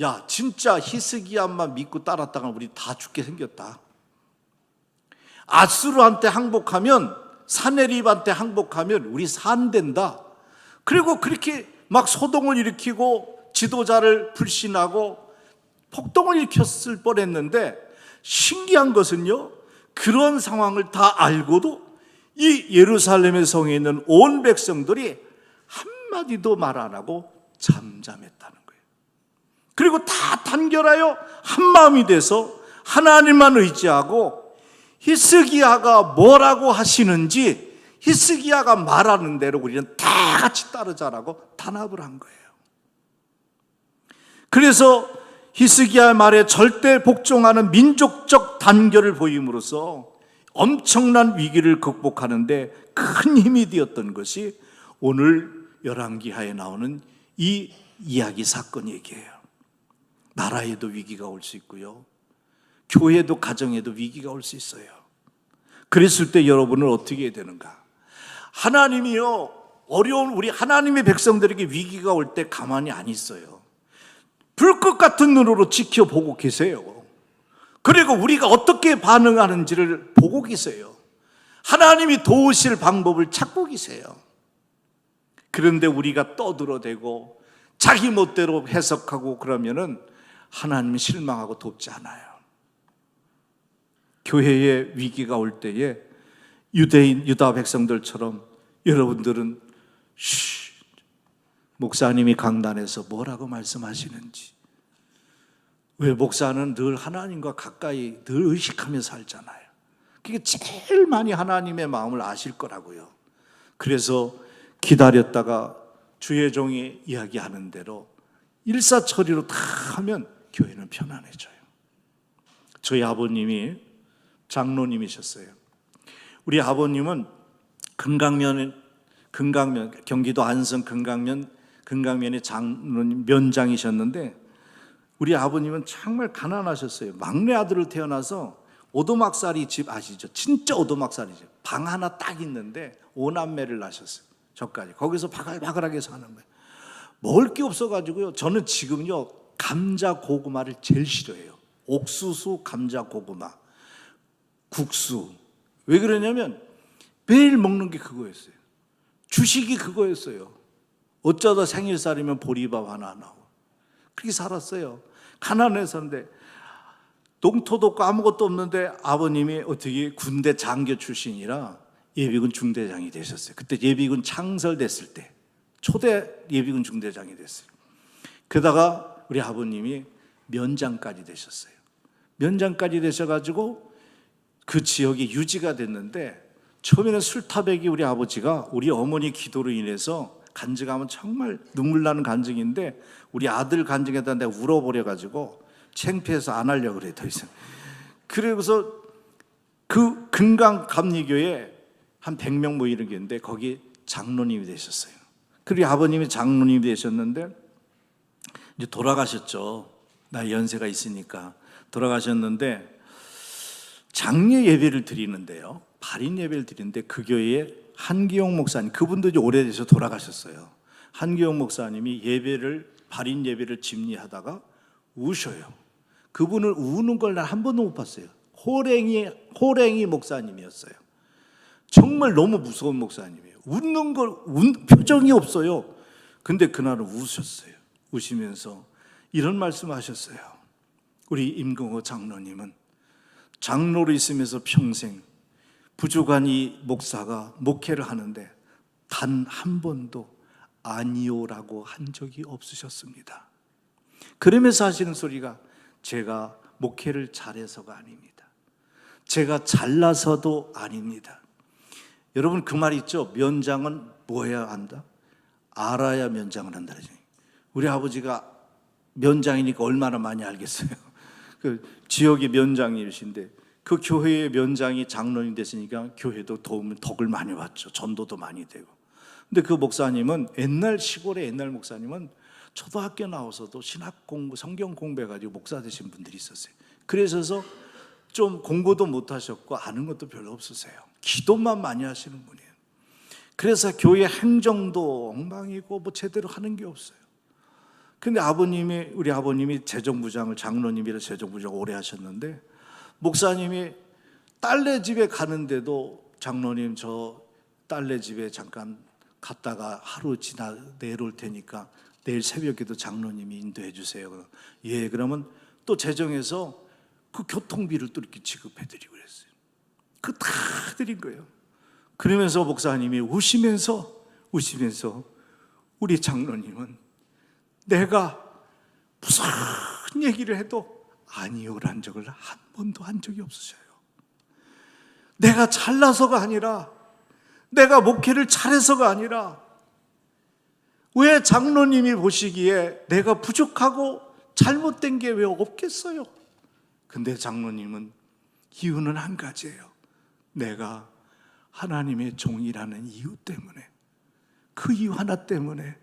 B: 야, 진짜 히스기야만 믿고 따랐다가 우리 다 죽게 생겼다. 아수르한테 항복하면, 사네립한테 항복하면 우리 산된다. 그리고 그렇게 막 소동을 일으키고 지도자를 불신하고 폭동을 일으켰을 뻔했는데, 신기한 것은요, 그런 상황을 다 알고도 이 예루살렘의 성에 있는 온 백성들이 한마디도 말 안 하고 잠잠했다는 거예요. 그리고 다 단결하여 한마음이 돼서 하나님만 의지하고 히스기야가 뭐라고 하시는지 히스기야가 말하는 대로 우리는 다 같이 따르자라고 단합을 한 거예요. 그래서 히스기야의 말에 절대 복종하는 민족적 단결을 보임으로써 엄청난 위기를 극복하는데 큰 힘이 되었던 것이 오늘 열왕기하에 나오는 이 이야기 사건 얘기예요. 나라에도 위기가 올 수 있고요, 교회도 가정에도 위기가 올 수 있어요. 그랬을 때 여러분은 어떻게 해야 되는가? 하나님이요, 어려운 우리 하나님의 백성들에게 위기가 올 때 가만히 안 있어요. 불꽃 같은 눈으로 지켜보고 계세요. 그리고 우리가 어떻게 반응하는지를 보고 계세요. 하나님이 도우실 방법을 찾고 계세요. 그런데 우리가 떠들어대고 자기 멋대로 해석하고 그러면은 하나님이 실망하고 돕지 않아요. 교회에 위기가 올 때에 유다 백성들처럼 여러분들은 목사님이 강단에서 뭐라고 말씀하시는지, 왜 목사는 늘 하나님과 가까이 늘 의식하며 살잖아요. 그게 제일 많이 하나님의 마음을 아실 거라고요. 그래서 기다렸다가 주의 종이 이야기하는 대로 일사처리로 다 하면 교회는 편안해져요. 저희 아버님이 장로님이셨어요. 우리 아버님은 금강면 경기도 안성 금강면의 장로님 면장이셨는데, 우리 아버님은 정말 가난하셨어요. 막내 아들을 태어나서 오도막살이 집 아시죠? 진짜 오도막살이죠. 방 하나 딱 있는데 5남매를 낳으셨어요. 저까지. 거기서 바글바글하게 사는 거예요. 먹을 게 없어가지고요. 저는 지금요, 감자 고구마를 제일 싫어해요. 옥수수, 감자 고구마, 국수. 왜 그러냐면 매일 먹는 게 그거였어요. 주식이 그거였어요. 어쩌다 생일살이면 보리밥 하나 나오고 그렇게 살았어요. 가난해서인데 농토도 없고 아무것도 없는데 아버님이 어떻게 군대 장교 출신이라 예비군 중대장이 되셨어요. 그때 예비군 창설됐을 때 초대 예비군 중대장이 됐어요. 그러다가 우리 아버님이 면장까지 되셨어요. 면장까지 되셔가지고 그 지역이 유지가 됐는데, 처음에는 술타백이 우리 아버지가 우리 어머니 기도로 인해서 간증하면 정말 눈물 나는 간증인데, 우리 아들 간증에다 내가 울어버려가지고 창피해서 안 하려고 그래 더 이상. 그래서 그 금강 감리교에 한 100명 모이는 게 있는데 거기 장로님이 되셨어요. 그리고 아버님이 장로님이 되셨는데 이제 돌아가셨죠. 나 연세가 있으니까 돌아가셨는데, 장례 예배를 드리는데요, 발인 예배를 드리는데 그 교회에 한기용 목사님, 그분도 이제 오래돼서 돌아가셨어요. 한기용 목사님이 발인 예배를 집리하다가 우셔요. 그분을 우는 걸 난 한 번도 못 봤어요. 호랭이 목사님이었어요. 정말 너무 무서운 목사님이에요. 웃는 표정이 없어요. 근데 그날은 우셨어요. 우시면서 이런 말씀하셨어요. 우리 임금호 장로님은 장로로 있으면서 평생 부족한 이 목사가 목회를 하는데 단 한 번도 아니요라고 한 적이 없으셨습니다. 그러면서 하시는 소리가, 제가 목회를 잘해서가 아닙니다. 제가 잘나서도 아닙니다. 여러분 그 말 있죠? 면장은 뭐 해야 한다? 알아야 면장을 한다. 우리 아버지가 면장이니까 얼마나 많이 알겠어요. 그 지역의 면장이신데 그 교회의 면장이 장로님 됐으니까 교회도 덕을 많이 봤죠. 전도도 많이 되고. 근데 그 목사님은 시골의 옛날 목사님은 초등학교 나와서도 신학 공부, 성경 공부해가지고 목사 되신 분들이 있었어요. 그래서 좀 공부도 못 하셨고 아는 것도 별로 없으세요. 기도만 많이 하시는 분이에요. 그래서 교회 행정도 엉망이고 뭐 제대로 하는 게 없어요. 근데 우리 아버님이 재정부장을, 장로님이라 재정부장 오래 하셨는데, 목사님이 딸네 집에 가는데도 장로님 저 딸네 집에 잠깐 갔다가 하루 지나 내일 올 테니까 내일 새벽에도 장로님이 인도해 주세요. 예, 그러면 또 재정에서 그 교통비를 또 이렇게 지급해 드리고 그랬어요. 그거 다 드린 거예요. 그러면서 목사님이 우시면서 우리 장로님은 내가 무슨 얘기를 해도 아니요라는 적을 한 번도 한 적이 없으셔요. 내가 잘나서가 아니라, 내가 목회를 잘해서가 아니라, 왜 장로님이 보시기에 내가 부족하고 잘못된 게 왜 없겠어요? 근데 장로님은 이유는 한 가지예요. 내가 하나님의 종이라는 이유 때문에, 그 이유 하나 때문에,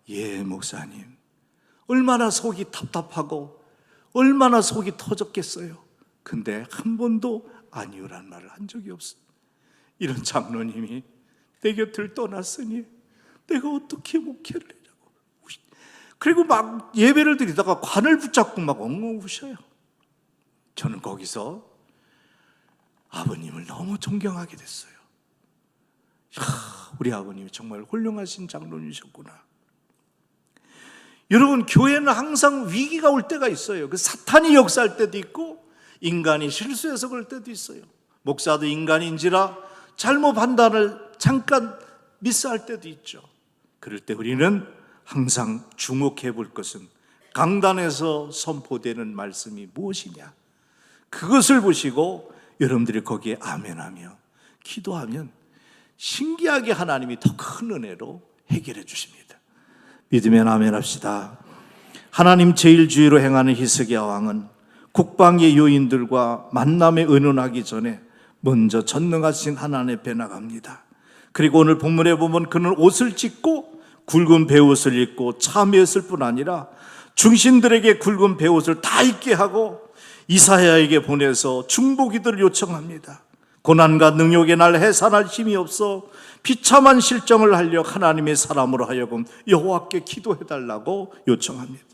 B: 예, 목사님, 얼마나 속이 답답하고 얼마나 속이 터졌겠어요. 근데 한 번도 아니요란 말을 한 적이 없어요. 이런 장로님이 내 곁을 떠났으니 내가 어떻게 목회를 하냐고. 그리고 막 예배를 드리다가 관을 붙잡고 막 엉엉 우셔요. 저는 거기서 아버님을 너무 존경하게 됐어요. 우리 아버님이 정말 훌륭하신 장로님이셨구나. 여러분, 교회는 항상 위기가 올 때가 있어요. 그 사탄이 역사할 때도 있고 인간이 실수해서 그럴 때도 있어요. 목사도 인간인지라 잘못 판단을 잠깐 미스할 때도 있죠. 그럴 때 우리는 항상 주목해 볼 것은 강단에서 선포되는 말씀이 무엇이냐, 그것을 보시고 여러분들이 거기에 아멘하며 기도하면 신기하게 하나님이 더 큰 은혜로 해결해 주십니다. 믿으면 아멘합시다. 하나님 제1주의로 행하는 히스기야 왕은 국방의 요인들과 만남에 의논하기 전에 먼저 전능하신 하나님 앞에 나갑니다. 그리고 오늘 본문에 보면 그는 옷을 찢고 굵은 베옷을 입고 참회했을 뿐 아니라 중신들에게 굵은 베옷을 다 입게 하고 이사야에게 보내서 중보기도를 요청합니다. 고난과 능욕의 날 해산할 힘이 없어 비참한 실정을 하려 하나님의 사람으로 하여금 여호와께 기도해달라고 요청합니다.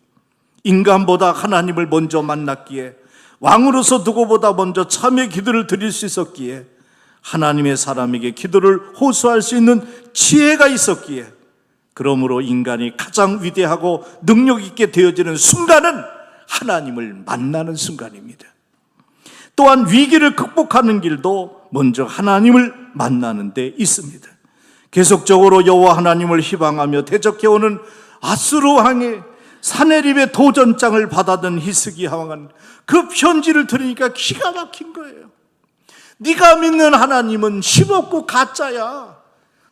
B: 인간보다 하나님을 먼저 만났기에, 왕으로서 누구보다 먼저 참회 기도를 드릴 수 있었기에, 하나님의 사람에게 기도를 호소할 수 있는 지혜가 있었기에, 그러므로 인간이 가장 위대하고 능력 있게 되어지는 순간은 하나님을 만나는 순간입니다. 또한 위기를 극복하는 길도 먼저 하나님을 만나는 데 있습니다. 계속적으로 여호와 하나님을 희망하며 대적해오는 아수르 왕의 사네립의 도전장을 받아든 히스기야 왕은 그 편지를 들으니까 기가 막힌 거예요. 네가 믿는 하나님은 힘없고 가짜야.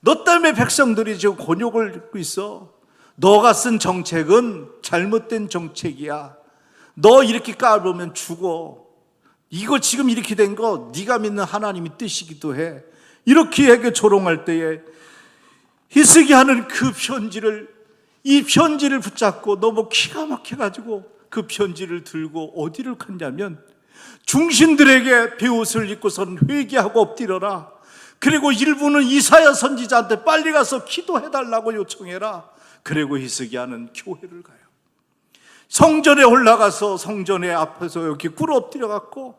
B: 너 때문에 백성들이 지금 곤욕을 겪고 있어. 너가 쓴 정책은 잘못된 정책이야. 너 이렇게 까불면 죽어. 이거 지금 이렇게 된 거 네가 믿는 하나님이 뜻이기도 해. 이렇게 에게 조롱할 때에 히스기야는 그 편지를, 이 편지를 붙잡고 너무 기가 막혀가지고 그 편지를 들고 어디를 갔냐면 중신들에게 베옷을 입고선 회개하고 엎드려라. 그리고 일부는 이사야 선지자한테 빨리 가서 기도해달라고 요청해라. 그리고 히스기야는 교회를 가요. 성전에 올라가서 성전에 앞에서 이렇게 꿇어 엎드려 갖고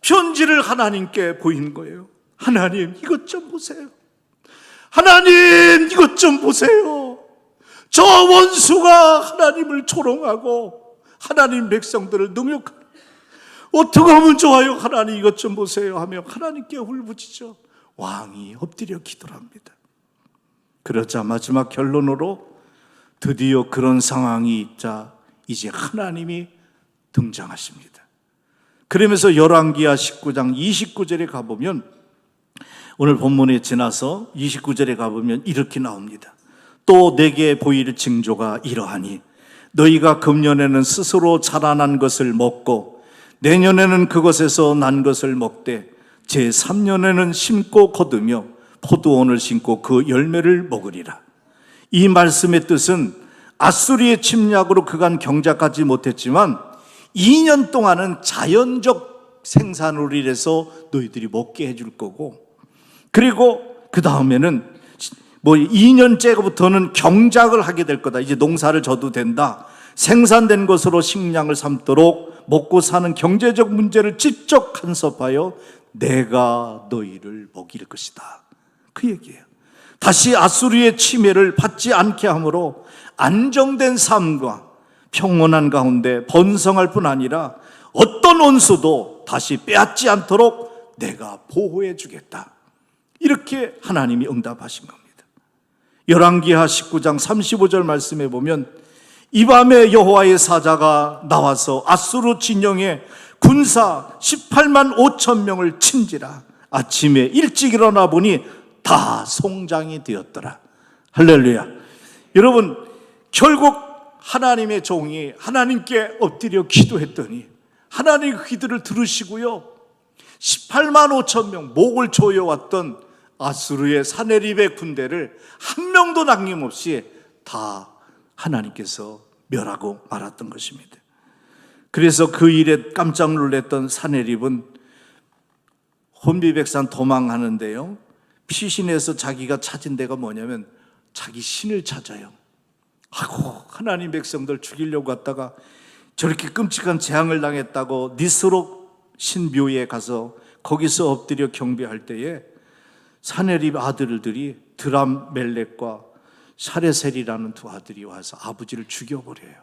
B: 편지를 하나님께 보인 거예요. 하나님, 이것 좀 보세요. 하나님, 이것 좀 보세요. 저 원수가 하나님을 조롱하고 하나님 백성들을 능욕하는, 어떻게 하면 좋아요? 하나님, 이것 좀 보세요 하며 하나님께 울부짖죠. 왕이 엎드려 기도를 합니다. 그러자 마지막 결론으로 드디어 그런 상황이 있자 이제 하나님이 등장하십니다. 그러면서 열왕기하 19장 29절에 가보면, 오늘 본문에 지나서 29절에 가보면 이렇게 나옵니다. 또 내게 보일 징조가 이러하니 너희가 금년에는 스스로 자라난 것을 먹고 내년에는 그것에서 난 것을 먹되 제3년에는 심고 거두며 포도원을 심고 그 열매를 먹으리라. 이 말씀의 뜻은 아수리의 침략으로 그간 경작하지 못했지만 2년 동안은 자연적 생산으로 인해서 너희들이 먹게 해줄 거고, 그리고 그 다음에는 2년째부터는 경작을 하게 될 거다. 이제 농사를 져도 된다. 생산된 것으로 식량을 삼도록 먹고 사는 경제적 문제를 직접 간섭하여 내가 너희를 먹일 것이다. 그 얘기예요. 다시 아수리의 침해를 받지 않게 함으로 안정된 삶과 평온한 가운데 번성할 뿐 아니라 어떤 원수도 다시 빼앗지 않도록 내가 보호해 주겠다. 이렇게 하나님이 응답하신 겁니다. 열왕기하 19장 35절 말씀에 보면 이 밤에 여호와의 사자가 나와서 아수르 진영의 군사 18만 5천 명을 친지라. 아침에 일찍 일어나 보니 다 송장이 되었더라. 할렐루야. 여러분, 결국 하나님의 종이 하나님께 엎드려 기도했더니 하나님 그 기도를 들으시고요, 18만 5천 명 목을 조여왔던 아수르의 사네립의 군대를 한 명도 남김없이 다 하나님께서 멸하고 말았던 것입니다. 그래서 그 일에 깜짝 놀랐던 사네립은 혼비백산 도망하는데요, 피신해서 자기가 찾은 데가 뭐냐면 자기 신을 찾아요. 아이고, 하나님 백성들 죽이려고 갔다가 저렇게 끔찍한 재앙을 당했다고 니스록 신묘에 가서 거기서 엎드려 경배할 때에 사네립 아들들이 드람멜렉과 샤레셀이라는 두 아들이 와서 아버지를 죽여버려요.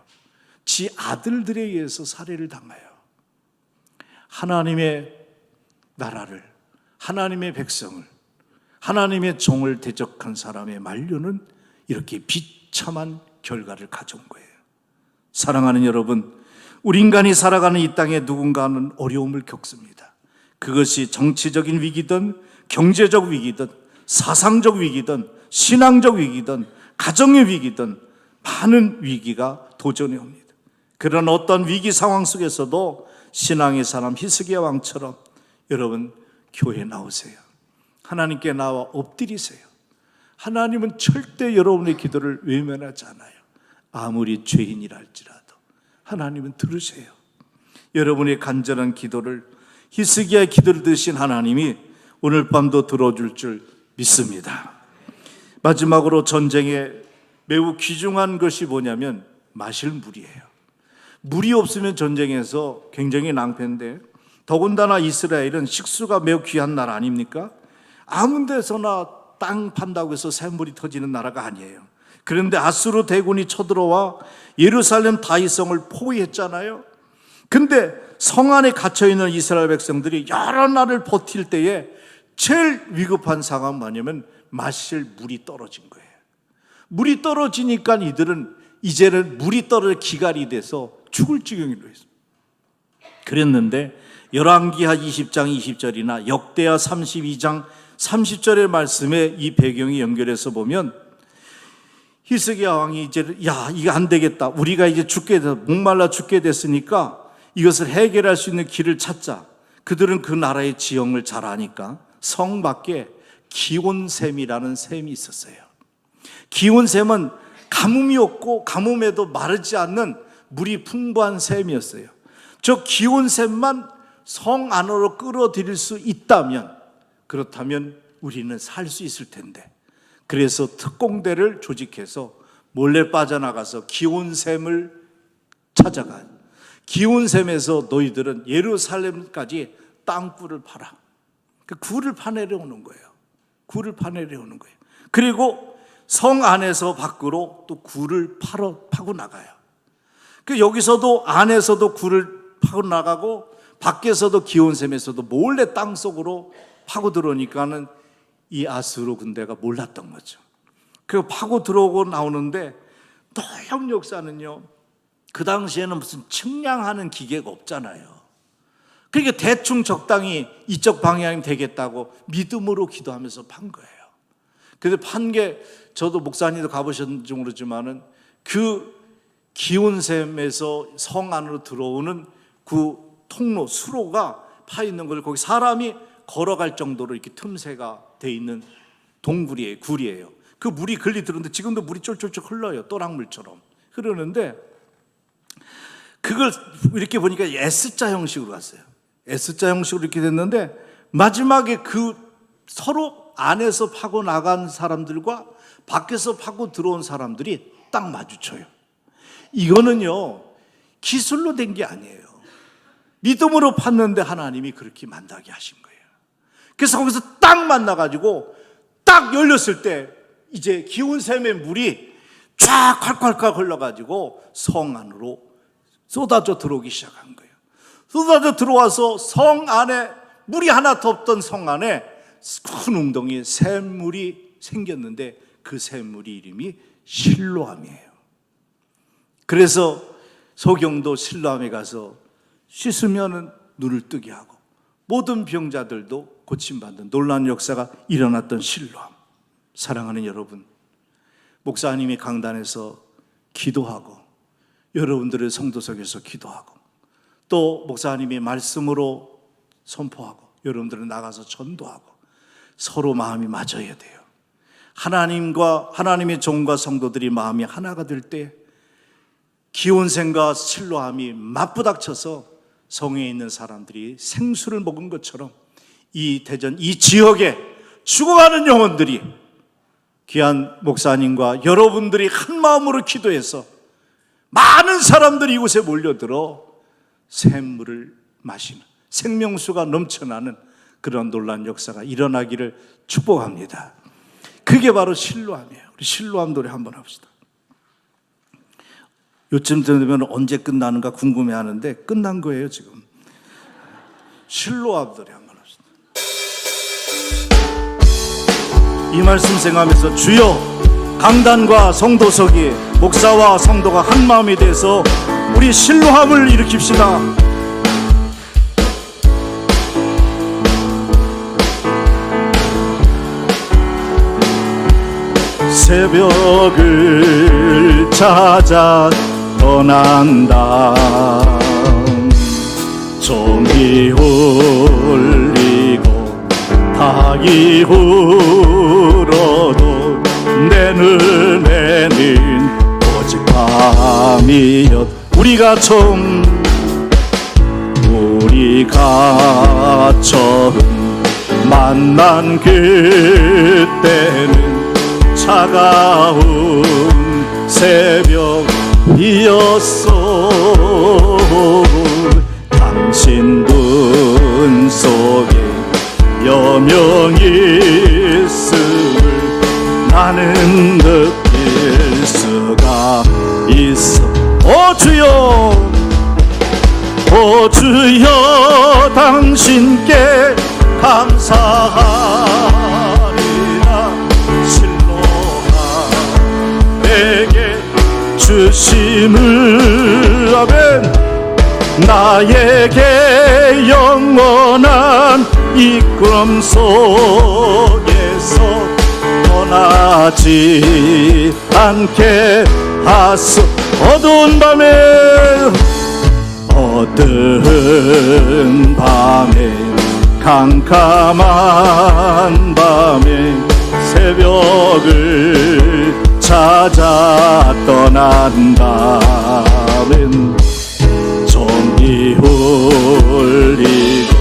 B: 지 아들들에 의해서 살해를 당해요. 하나님의 나라를, 하나님의 백성을, 하나님의 종을 대적한 사람의 만류는 이렇게 비참한 결과를 가져온 거예요. 사랑하는 여러분, 우리 인간이 살아가는 이 땅에 누군가는 어려움을 겪습니다. 그것이 정치적인 위기든 경제적 위기든 사상적 위기든 신앙적 위기든 가정의 위기든 많은 위기가 도전해 옵니다. 그런 어떤 위기 상황 속에서도 신앙의 사람 히스기야 왕처럼 여러분 교회에 나오세요. 하나님께 나와 엎드리세요. 하나님은 절대 여러분의 기도를 외면하지 않아요. 아무리 죄인이라 할지라도 하나님은 들으세요. 여러분의 간절한 기도를, 히스기야의 기도를 들으신 하나님이 오늘 밤도 들어줄 줄 믿습니다. 마지막으로 전쟁에 매우 귀중한 것이 뭐냐면 마실 물이에요. 물이 없으면 전쟁에서 굉장히 낭패인데, 더군다나 이스라엘은 식수가 매우 귀한 나라 아닙니까? 아무 데서나 땅 판다고 해서 샘물이 터지는 나라가 아니에요. 그런데 아수르 대군이 쳐들어와 예루살렘 다윗성을 포위했잖아요. 근데 성 안에 갇혀있는 이스라엘 백성들이 여러 날을 버틸 때에 제일 위급한 상황은 뭐냐면 마실 물이 떨어진 거예요. 물이 떨어지니까 이들은 이제는 물이 떨어져 기갈이 돼서 죽을 지경이 됐어요. 그랬는데 열왕기하 20장 20절이나 역대하 32장 30절의 말씀에 이 배경이 연결해서 보면 히스기야 왕이 이제 이거 안 되겠다, 우리가 이제 죽게 돼서 목말라 죽게 됐으니까 이것을 해결할 수 있는 길을 찾자. 그들은 그 나라의 지형을 잘 아니까 성 밖에 기온샘이라는 샘이 있었어요. 기온샘은 가뭄이 없고 가뭄에도 마르지 않는 물이 풍부한 샘이었어요. 저 기온샘만 성 안으로 끌어들일 수 있다면, 그렇다면 우리는 살 수 있을 텐데, 그래서 특공대를 조직해서 몰래 빠져나가서 기온샘을 찾아가요. 기온샘에서 너희들은 예루살렘까지 땅굴을 파라. 그 굴을 파내려 오는 거예요. 굴을 파내려 오는 거예요. 그리고 성 안에서 밖으로 또 굴을 파고 나가요. 그 여기서도 안에서도 굴을 파고 나가고 밖에서도 기온샘에서도 몰래 땅 속으로 파고 들어오니까는 이 아수르 군대가 몰랐던 거죠. 그 파고 들어오고 나오는데 노영 역사는요, 그 당시에는 무슨 측량하는 기계가 없잖아요. 그러니까 대충 적당히 이쪽 방향이 되겠다고 믿음으로 기도하면서 판 거예요. 그래서 판 게, 저도 목사님도 가보셨는지 모르지만은 그 기온샘에서 성 안으로 들어오는 그 통로, 수로가 파 있는 걸 거기 사람이 걸어갈 정도로 이렇게 틈새가 돼 있는 동굴이에요, 굴이에요. 그 물이 걸리 들었는데 지금도 물이 쫄쫄쫄 흘러요. 또랑물처럼 흐르는데, 그걸 이렇게 보니까 S자 형식으로 갔어요. S자 형식으로 이렇게 됐는데, 마지막에 그 서로 안에서 파고 나간 사람들과 밖에서 파고 들어온 사람들이 딱 마주쳐요. 이거는요, 기술로 된 게 아니에요. 믿음으로 팠는데 하나님이 그렇게 만나게 하신 거예요. 그래서 거기서 딱 만나가지고 딱 열렸을 때 이제 기온샘의 물이 쫙 콸콸콸 흘러가지고 성 안으로 쏟아져 들어오기 시작한 거예요. 쏟아져 들어와서 성 안에, 물이 하나도 없던 성 안에 큰 웅덩이에 샘물이 생겼는데 그 샘물이 이름이 실로암이에요. 그래서 소경도 실로암에 가서 씻으면 눈을 뜨게 하고 모든 병자들도 고침받는 놀라운 역사가 일어났던 실로암. 사랑하는 여러분, 목사님이 강단에서 기도하고 여러분들의 성도석에서 기도하고 또 목사님이 말씀으로 선포하고 여러분들은 나가서 전도하고 서로 마음이 맞아야 돼요. 하나님의 종과 성도들이 마음이 하나가 될 때 기온생과 실로암이 맞부닥쳐서 성에 있는 사람들이 생수를 먹은 것처럼 이 대전, 이 지역에 죽어가는 영혼들이 귀한 목사님과 여러분들이 한 마음으로 기도해서 많은 사람들이 이곳에 몰려들어 샘물을 마시는, 생명수가 넘쳐나는 그런 놀라운 역사가 일어나기를 축복합니다. 그게 바로 실로암이에요. 우리 실로암 노래 한번 합시다. 요쯤 되면 언제 끝나는가 궁금해하는데 끝난 거예요 지금. 실로암 노래 한번 합시다. 이 말씀 생각하면서 주여, 강단과 성도석이 목사와 성도가 한 마음이 돼서 우리 실로암을 일으킵시다. 새벽을 찾아 떠난다. 종이 울리고 닭이 울어도 내 눈에는 오직 밤이었. 우리가 처음 만난 그때는 차가운 새벽이었어. 당신 눈 속에 여명이 있음을 나는 느낄 수가 있어. 오 주여, 오 주여, 당신께 감사하리라. 내게 주심을 아멘. 나에게 영원한 이끌음 속에서 떠나지 않게 하소. 어두운 밤에 캄캄한 밤에 새벽을 찾아 떠난다면 종이 울리고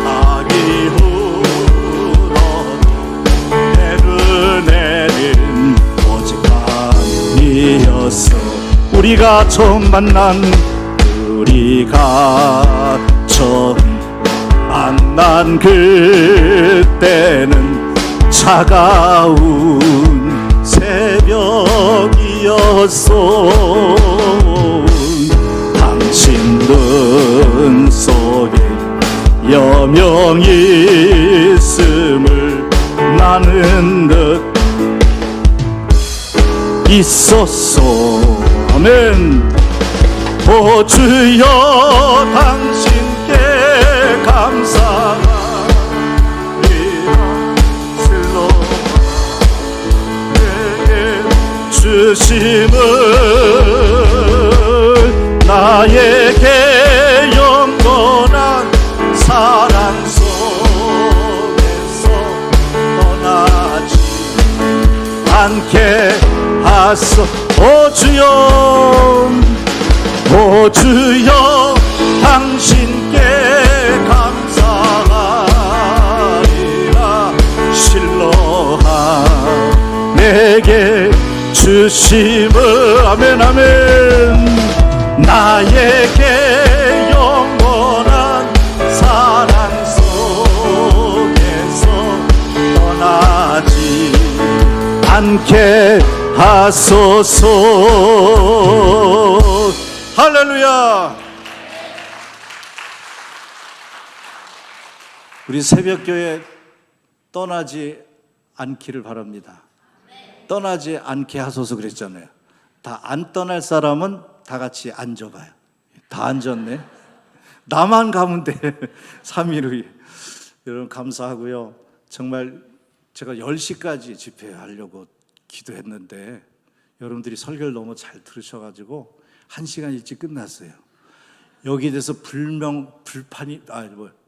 B: 닭이 울어도 내 눈에는 오직 밤이었어. 우리가 처음 만난 그때는 차가운 새벽이었어. 당신 눈 속에 여명이 있음을 나는 있었어. 아멘. 오 주여, 당신께 감사하리라. 내게 주심을 나에게 영원한 사랑 속에서 떠나지 않게 하소. 오 주여, 오 주여, 당신께 감사하리라. 실로암 내게 주심을 아멘 아멘. 나에게 영원한 사랑 속에서 떠나지 않게 하소서. 할렐루야. 우리 새벽교회 떠나지 않기를 바랍니다. 떠나지 않게 하소서 그랬잖아요. 다 안 떠날 사람은 다 같이 앉아봐요. 다 앉았네. 나만 가면 돼. 3일 후에 여러분 감사하고요. 정말 제가 10시까지 집회하려고 기도했는데 여러분들이 설교를 너무 잘 들으셔가지고 1시간 일찍 끝났어요. 여기에 대해서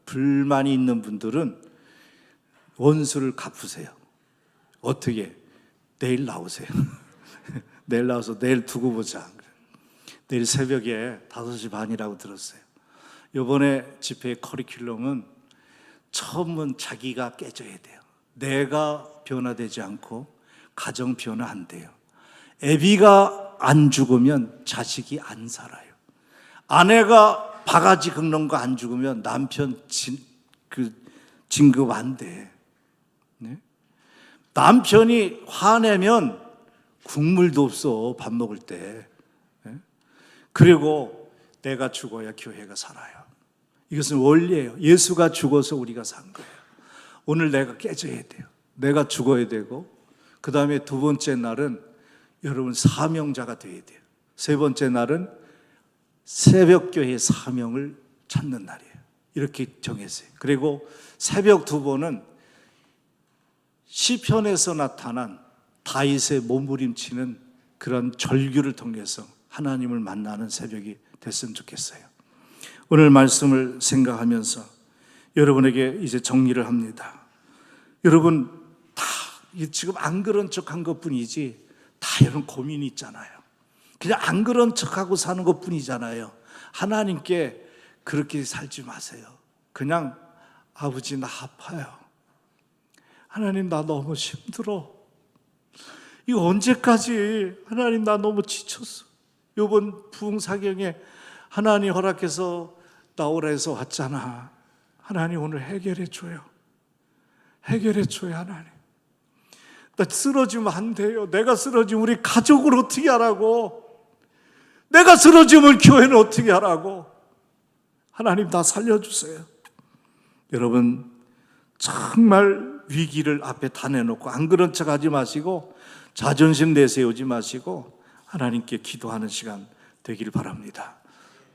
B: 불만이 있는 분들은 원수를 갚으세요. 어떻게? 내일 나오세요. 내일 나와서 내일 두고 보자. 내일 새벽에 5시 반이라고 들었어요. 이번에 집회의 커리큘럼은 처음은 자기가 깨져야 돼요. 내가 변화되지 않고 가정 변화 안 돼요. 애비가 안 죽으면 자식이 안 살아요. 아내가 바가지 긁는 거 안 죽으면 남편 진급 안 돼. 네? 남편이 화내면 국물도 없어, 밥 먹을 때. 네? 그리고 내가 죽어야 교회가 살아요. 이것은 원리예요. 예수가 죽어서 우리가 산 거예요. 오늘 내가 깨져야 돼요. 내가 죽어야 되고, 그 다음에 두 번째 날은 여러분 사명자가 되어야 돼요. 세 번째 날은 새벽교회의 사명을 찾는 날이에요. 이렇게 정했어요. 그리고 새벽 두 번은 시편에서 나타난 다윗의 몸부림치는 그런 절규를 통해서 하나님을 만나는 새벽이 됐으면 좋겠어요. 오늘 말씀을 생각하면서 여러분에게 이제 정리를 합니다. 여러분 다 지금 안 그런 척한 것뿐이지 다 이런 고민이 있잖아요. 그냥 안 그런 척하고 사는 것뿐이잖아요. 하나님께 그렇게 살지 마세요. 그냥 아버지 나 아파요. 하나님 나 너무 힘들어. 이거 언제까지? 하나님 나 너무 지쳤어. 이번 부흥사경에 하나님 허락해서 나오라 해서 왔잖아. 하나님 오늘 해결해 줘요. 해결해 줘요 하나님. 나 쓰러지면 안 돼요. 내가 쓰러지면 우리 가족을 어떻게 하라고. 내가 쓰러지면 교회는 어떻게 하라고. 하나님 나 살려주세요. 여러분 정말 위기를 앞에 다 내놓고 안 그런 척 하지 마시고 자존심 내세우지 마시고 하나님께 기도하는 시간 되길 바랍니다.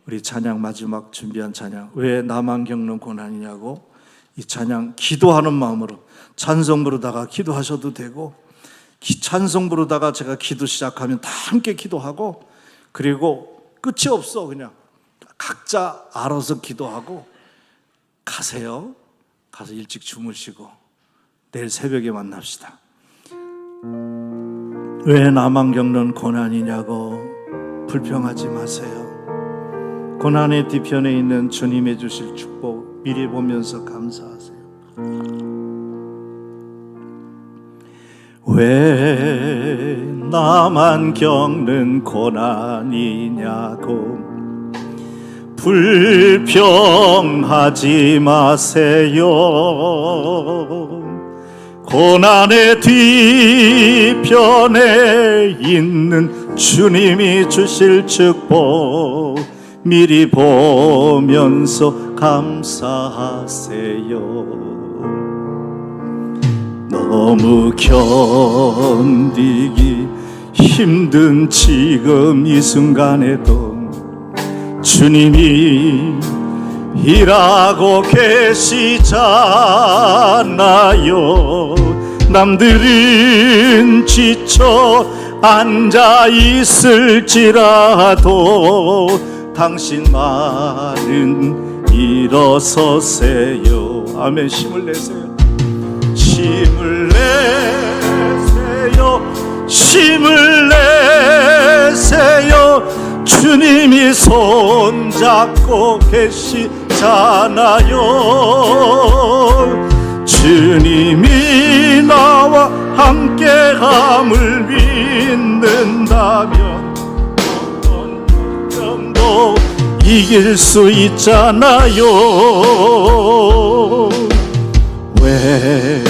B: 우리 찬양 마지막 준비한 찬양, 왜 나만 겪는 고난이냐고, 이 찬양 기도하는 마음으로 찬송 부르다가 기도하셔도 되고, 찬송 부르다가 제가 기도 시작하면 다 함께 기도하고, 그리고 끝이 없어. 그냥 각자 알아서 기도하고 가세요. 가서 일찍 주무시고 내일 새벽에 만납시다. 왜 나만 겪는 고난이냐고 불평하지 마세요. 고난의 뒤편에 있는 주님의 주실 축복 미리 보면서 감사하세요. 왜 나만 겪는 고난이냐고 불평하지 마세요. 고난의 뒤편에 있는 주님이 주실 축복 미리 보면서 감사하세요. 너무 견디기 힘든 지금 이 순간에도 주님이 일하고 계시잖아요. 남들은 지쳐 앉아 있을지라도 당신 말은 일어서세요. 아멘. 힘을 내세요. 힘을 내세요. 힘을 내세요. 주님이 손잡고 계시잖아요. 주님이 나와 함께함을 믿는다면 어떤 병도 이길 수 있잖아요. 왜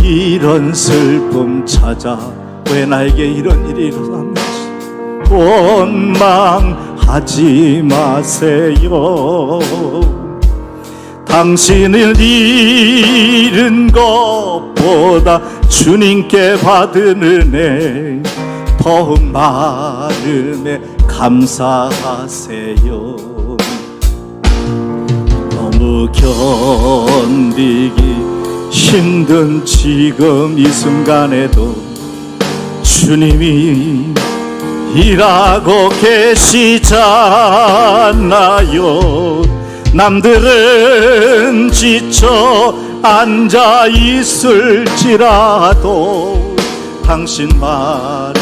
B: 이런 슬픔 찾아 왜 나에게 이런 일이 일어났는지 원망하지 마세요. 당신을 잃은 것보다 주님께 받은 은혜 더욱 마음에 감사하세요. 너무 너무 견디기 힘든 지금 이 순간에도 주님이 일하고 계시잖아요. 남들은 지쳐 앉아 있을지라도 당신만은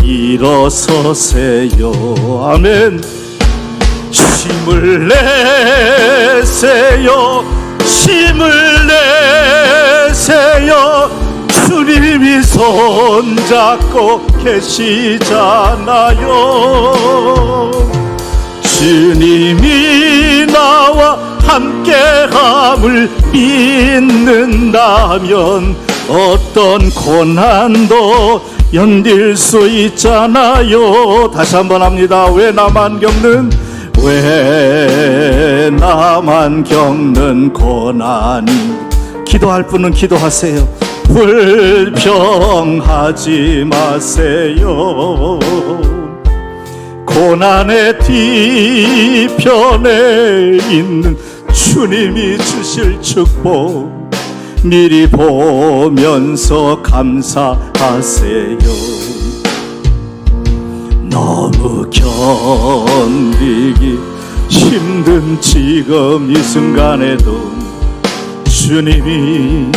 B: 일어서세요. 아멘. 힘을 내세요. 힘을 내세요. 주님이 손잡고 계시잖아요. 주님이 나와 함께함을 믿는다면 어떤 고난도 견딜 수 있잖아요. 다시 한번 합니다. 왜 나만 겪는 고난이. 기도할 분은 기도하세요. 불평하지 마세요. 고난의 뒤편에 있는 주님이 주실 축복 미리 보면서 감사하세요. 너무 견디기 힘든 지금 이 순간에도 주님이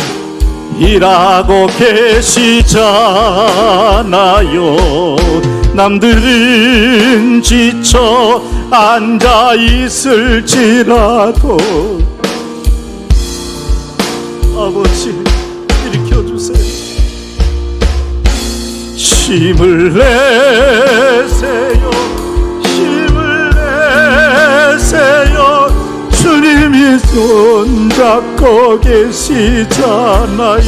B: 일하고 계시잖아요. 남들은 지쳐 앉아 있을지라도 아버지 일으켜주세요. 힘을 내세요. 힘을 내세요. 주님이 손잡고 계시잖아요.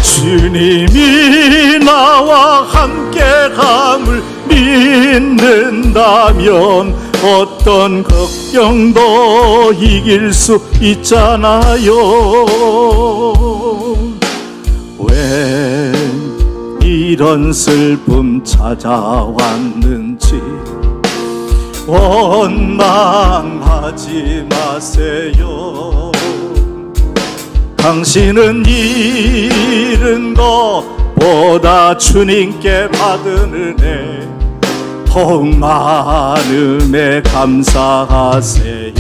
B: 주님이 나와 함께함을 믿는다면 어떤 걱정도 이길 수 있잖아요. 왜 이런 슬픔 찾아왔는지 원망하지 마세요. 당신은 잃은 것보다 주님께 받은 은혜 더욱 많음에 감사하세요.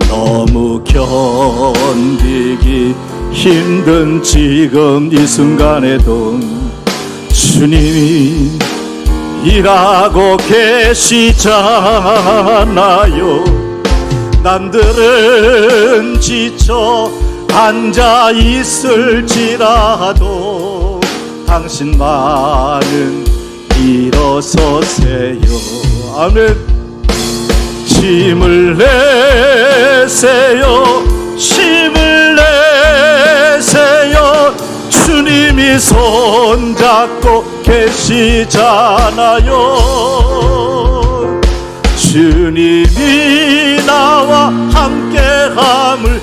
B: 너무 견디기 힘든 지금 이 순간에도 주님이 일하고 계시잖아요. 남들은 지쳐 앉아 있을지라도 당신만은 일어서세요. 아멘. 힘을 내세요. 힘을 내세요. 주님이 손잡고 계시잖아요. 주님이 나와 함께함을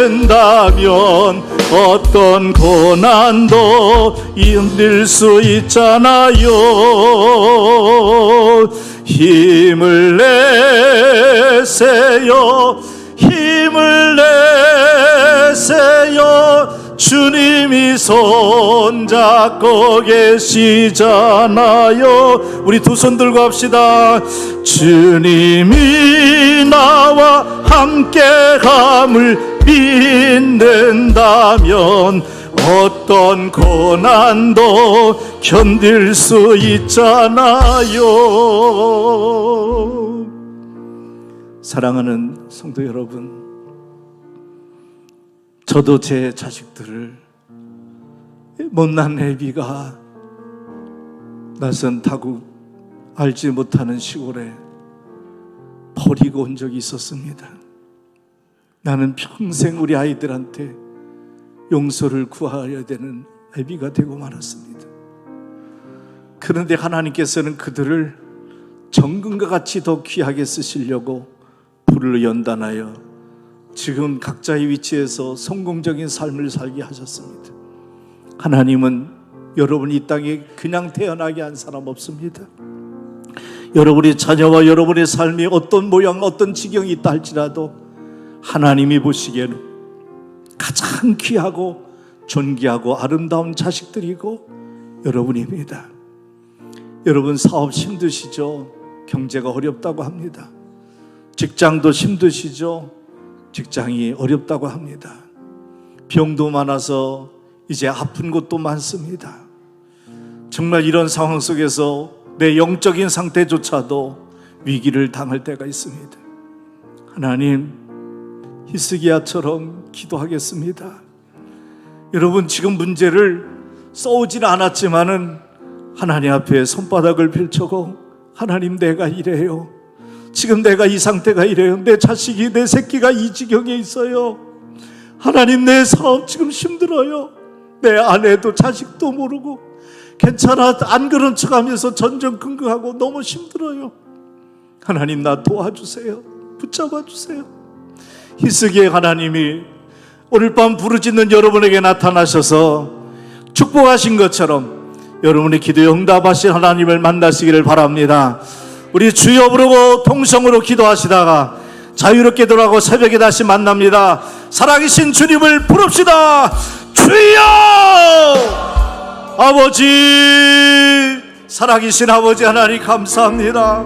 B: 믿는다면 어떤 고난도 견딜 수 있잖아요. 힘을 내세요. 힘을 내세요. 주님이 손잡고 계시잖아요. 우리 두 손 들고 합시다. 주님이 나와 함께함을 믿는다면 어떤 고난도 견딜 수 있잖아요. 사랑하는 성도 여러분, 저도 제 자식들을 못난 애비가 낯선 타국 알지 못하는 시골에 버리고 온 적이 있었습니다. 나는 평생 우리 아이들한테 용서를 구하여야 되는 애비가 되고 말았습니다. 그런데 하나님께서는 그들을 정금과 같이 더 귀하게 쓰시려고 불을 연단하여 지금 각자의 위치에서 성공적인 삶을 살게 하셨습니다. 하나님은 여러분 이 땅에 그냥 태어나게 한 사람 없습니다. 여러분의 자녀와 여러분의 삶이 어떤 모양 어떤 지경이 있다 할지라도 하나님이 보시기에는 가장 귀하고 존귀하고 아름다운 자식들이고 여러분입니다. 여러분 사업 힘드시죠? 경제가 어렵다고 합니다. 직장도 힘드시죠? 직장이 어렵다고 합니다. 병도 많아서 이제 아픈 곳도 많습니다. 정말 이런 상황 속에서 내 영적인 상태조차도 위기를 당할 때가 있습니다. 하나님, 히스기야처럼 기도하겠습니다. 여러분 지금 문제를 써오지는 않았지만은 하나님 앞에 손바닥을 펼쳐고 하나님 내가 이래요. 지금 내가 이 상태가 이래요. 내 자식이 내 새끼가 이 지경에 있어요. 하나님 내 사업 지금 힘들어요. 내 아내도 자식도 모르고 괜찮아 안 그런 척하면서 전전긍긍하고 너무 힘들어요. 하나님 나 도와주세요. 붙잡아 주세요. 히스기야 하나님이 오늘 밤 부르짖는 여러분에게 나타나셔서 축복하신 것처럼 여러분의 기도에 응답하신 하나님을 만나시기를 바랍니다. 우리 주여 부르고 통성으로 기도하시다가 자유롭게 돌아가고 새벽에 다시 만납니다. 살아계신 주님을 부릅시다. 주여! 아버지, 살아계신 아버지 하나님 감사합니다.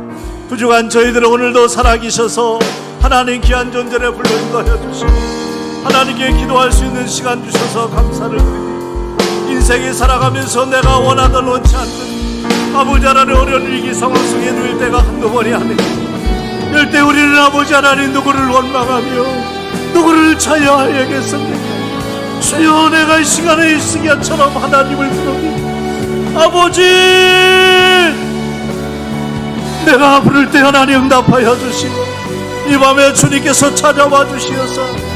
B: 부족한 저희들을 오늘도 살아계셔서 하나님 귀한 존재를 불러 인도하여 주시고 하나님께 기도할 수 있는 시간 주셔서 감사를 드립니다. 인생에 살아가면서 내가 원하든 원치 않든 아버지 하나님 어려운 위기 상황 속에 누일 때가 한두 번이 아니고 이럴 때 우리는 아버지 하나님 누구를 원망하며 누구를 차여야겠습니까? 주여 내가 이 시간에 히스기야처럼 하나님을 부르니 아버지 내가 부를 때 하나님 응답하여 주시고 이 밤에 주님께서 찾아와 주시어서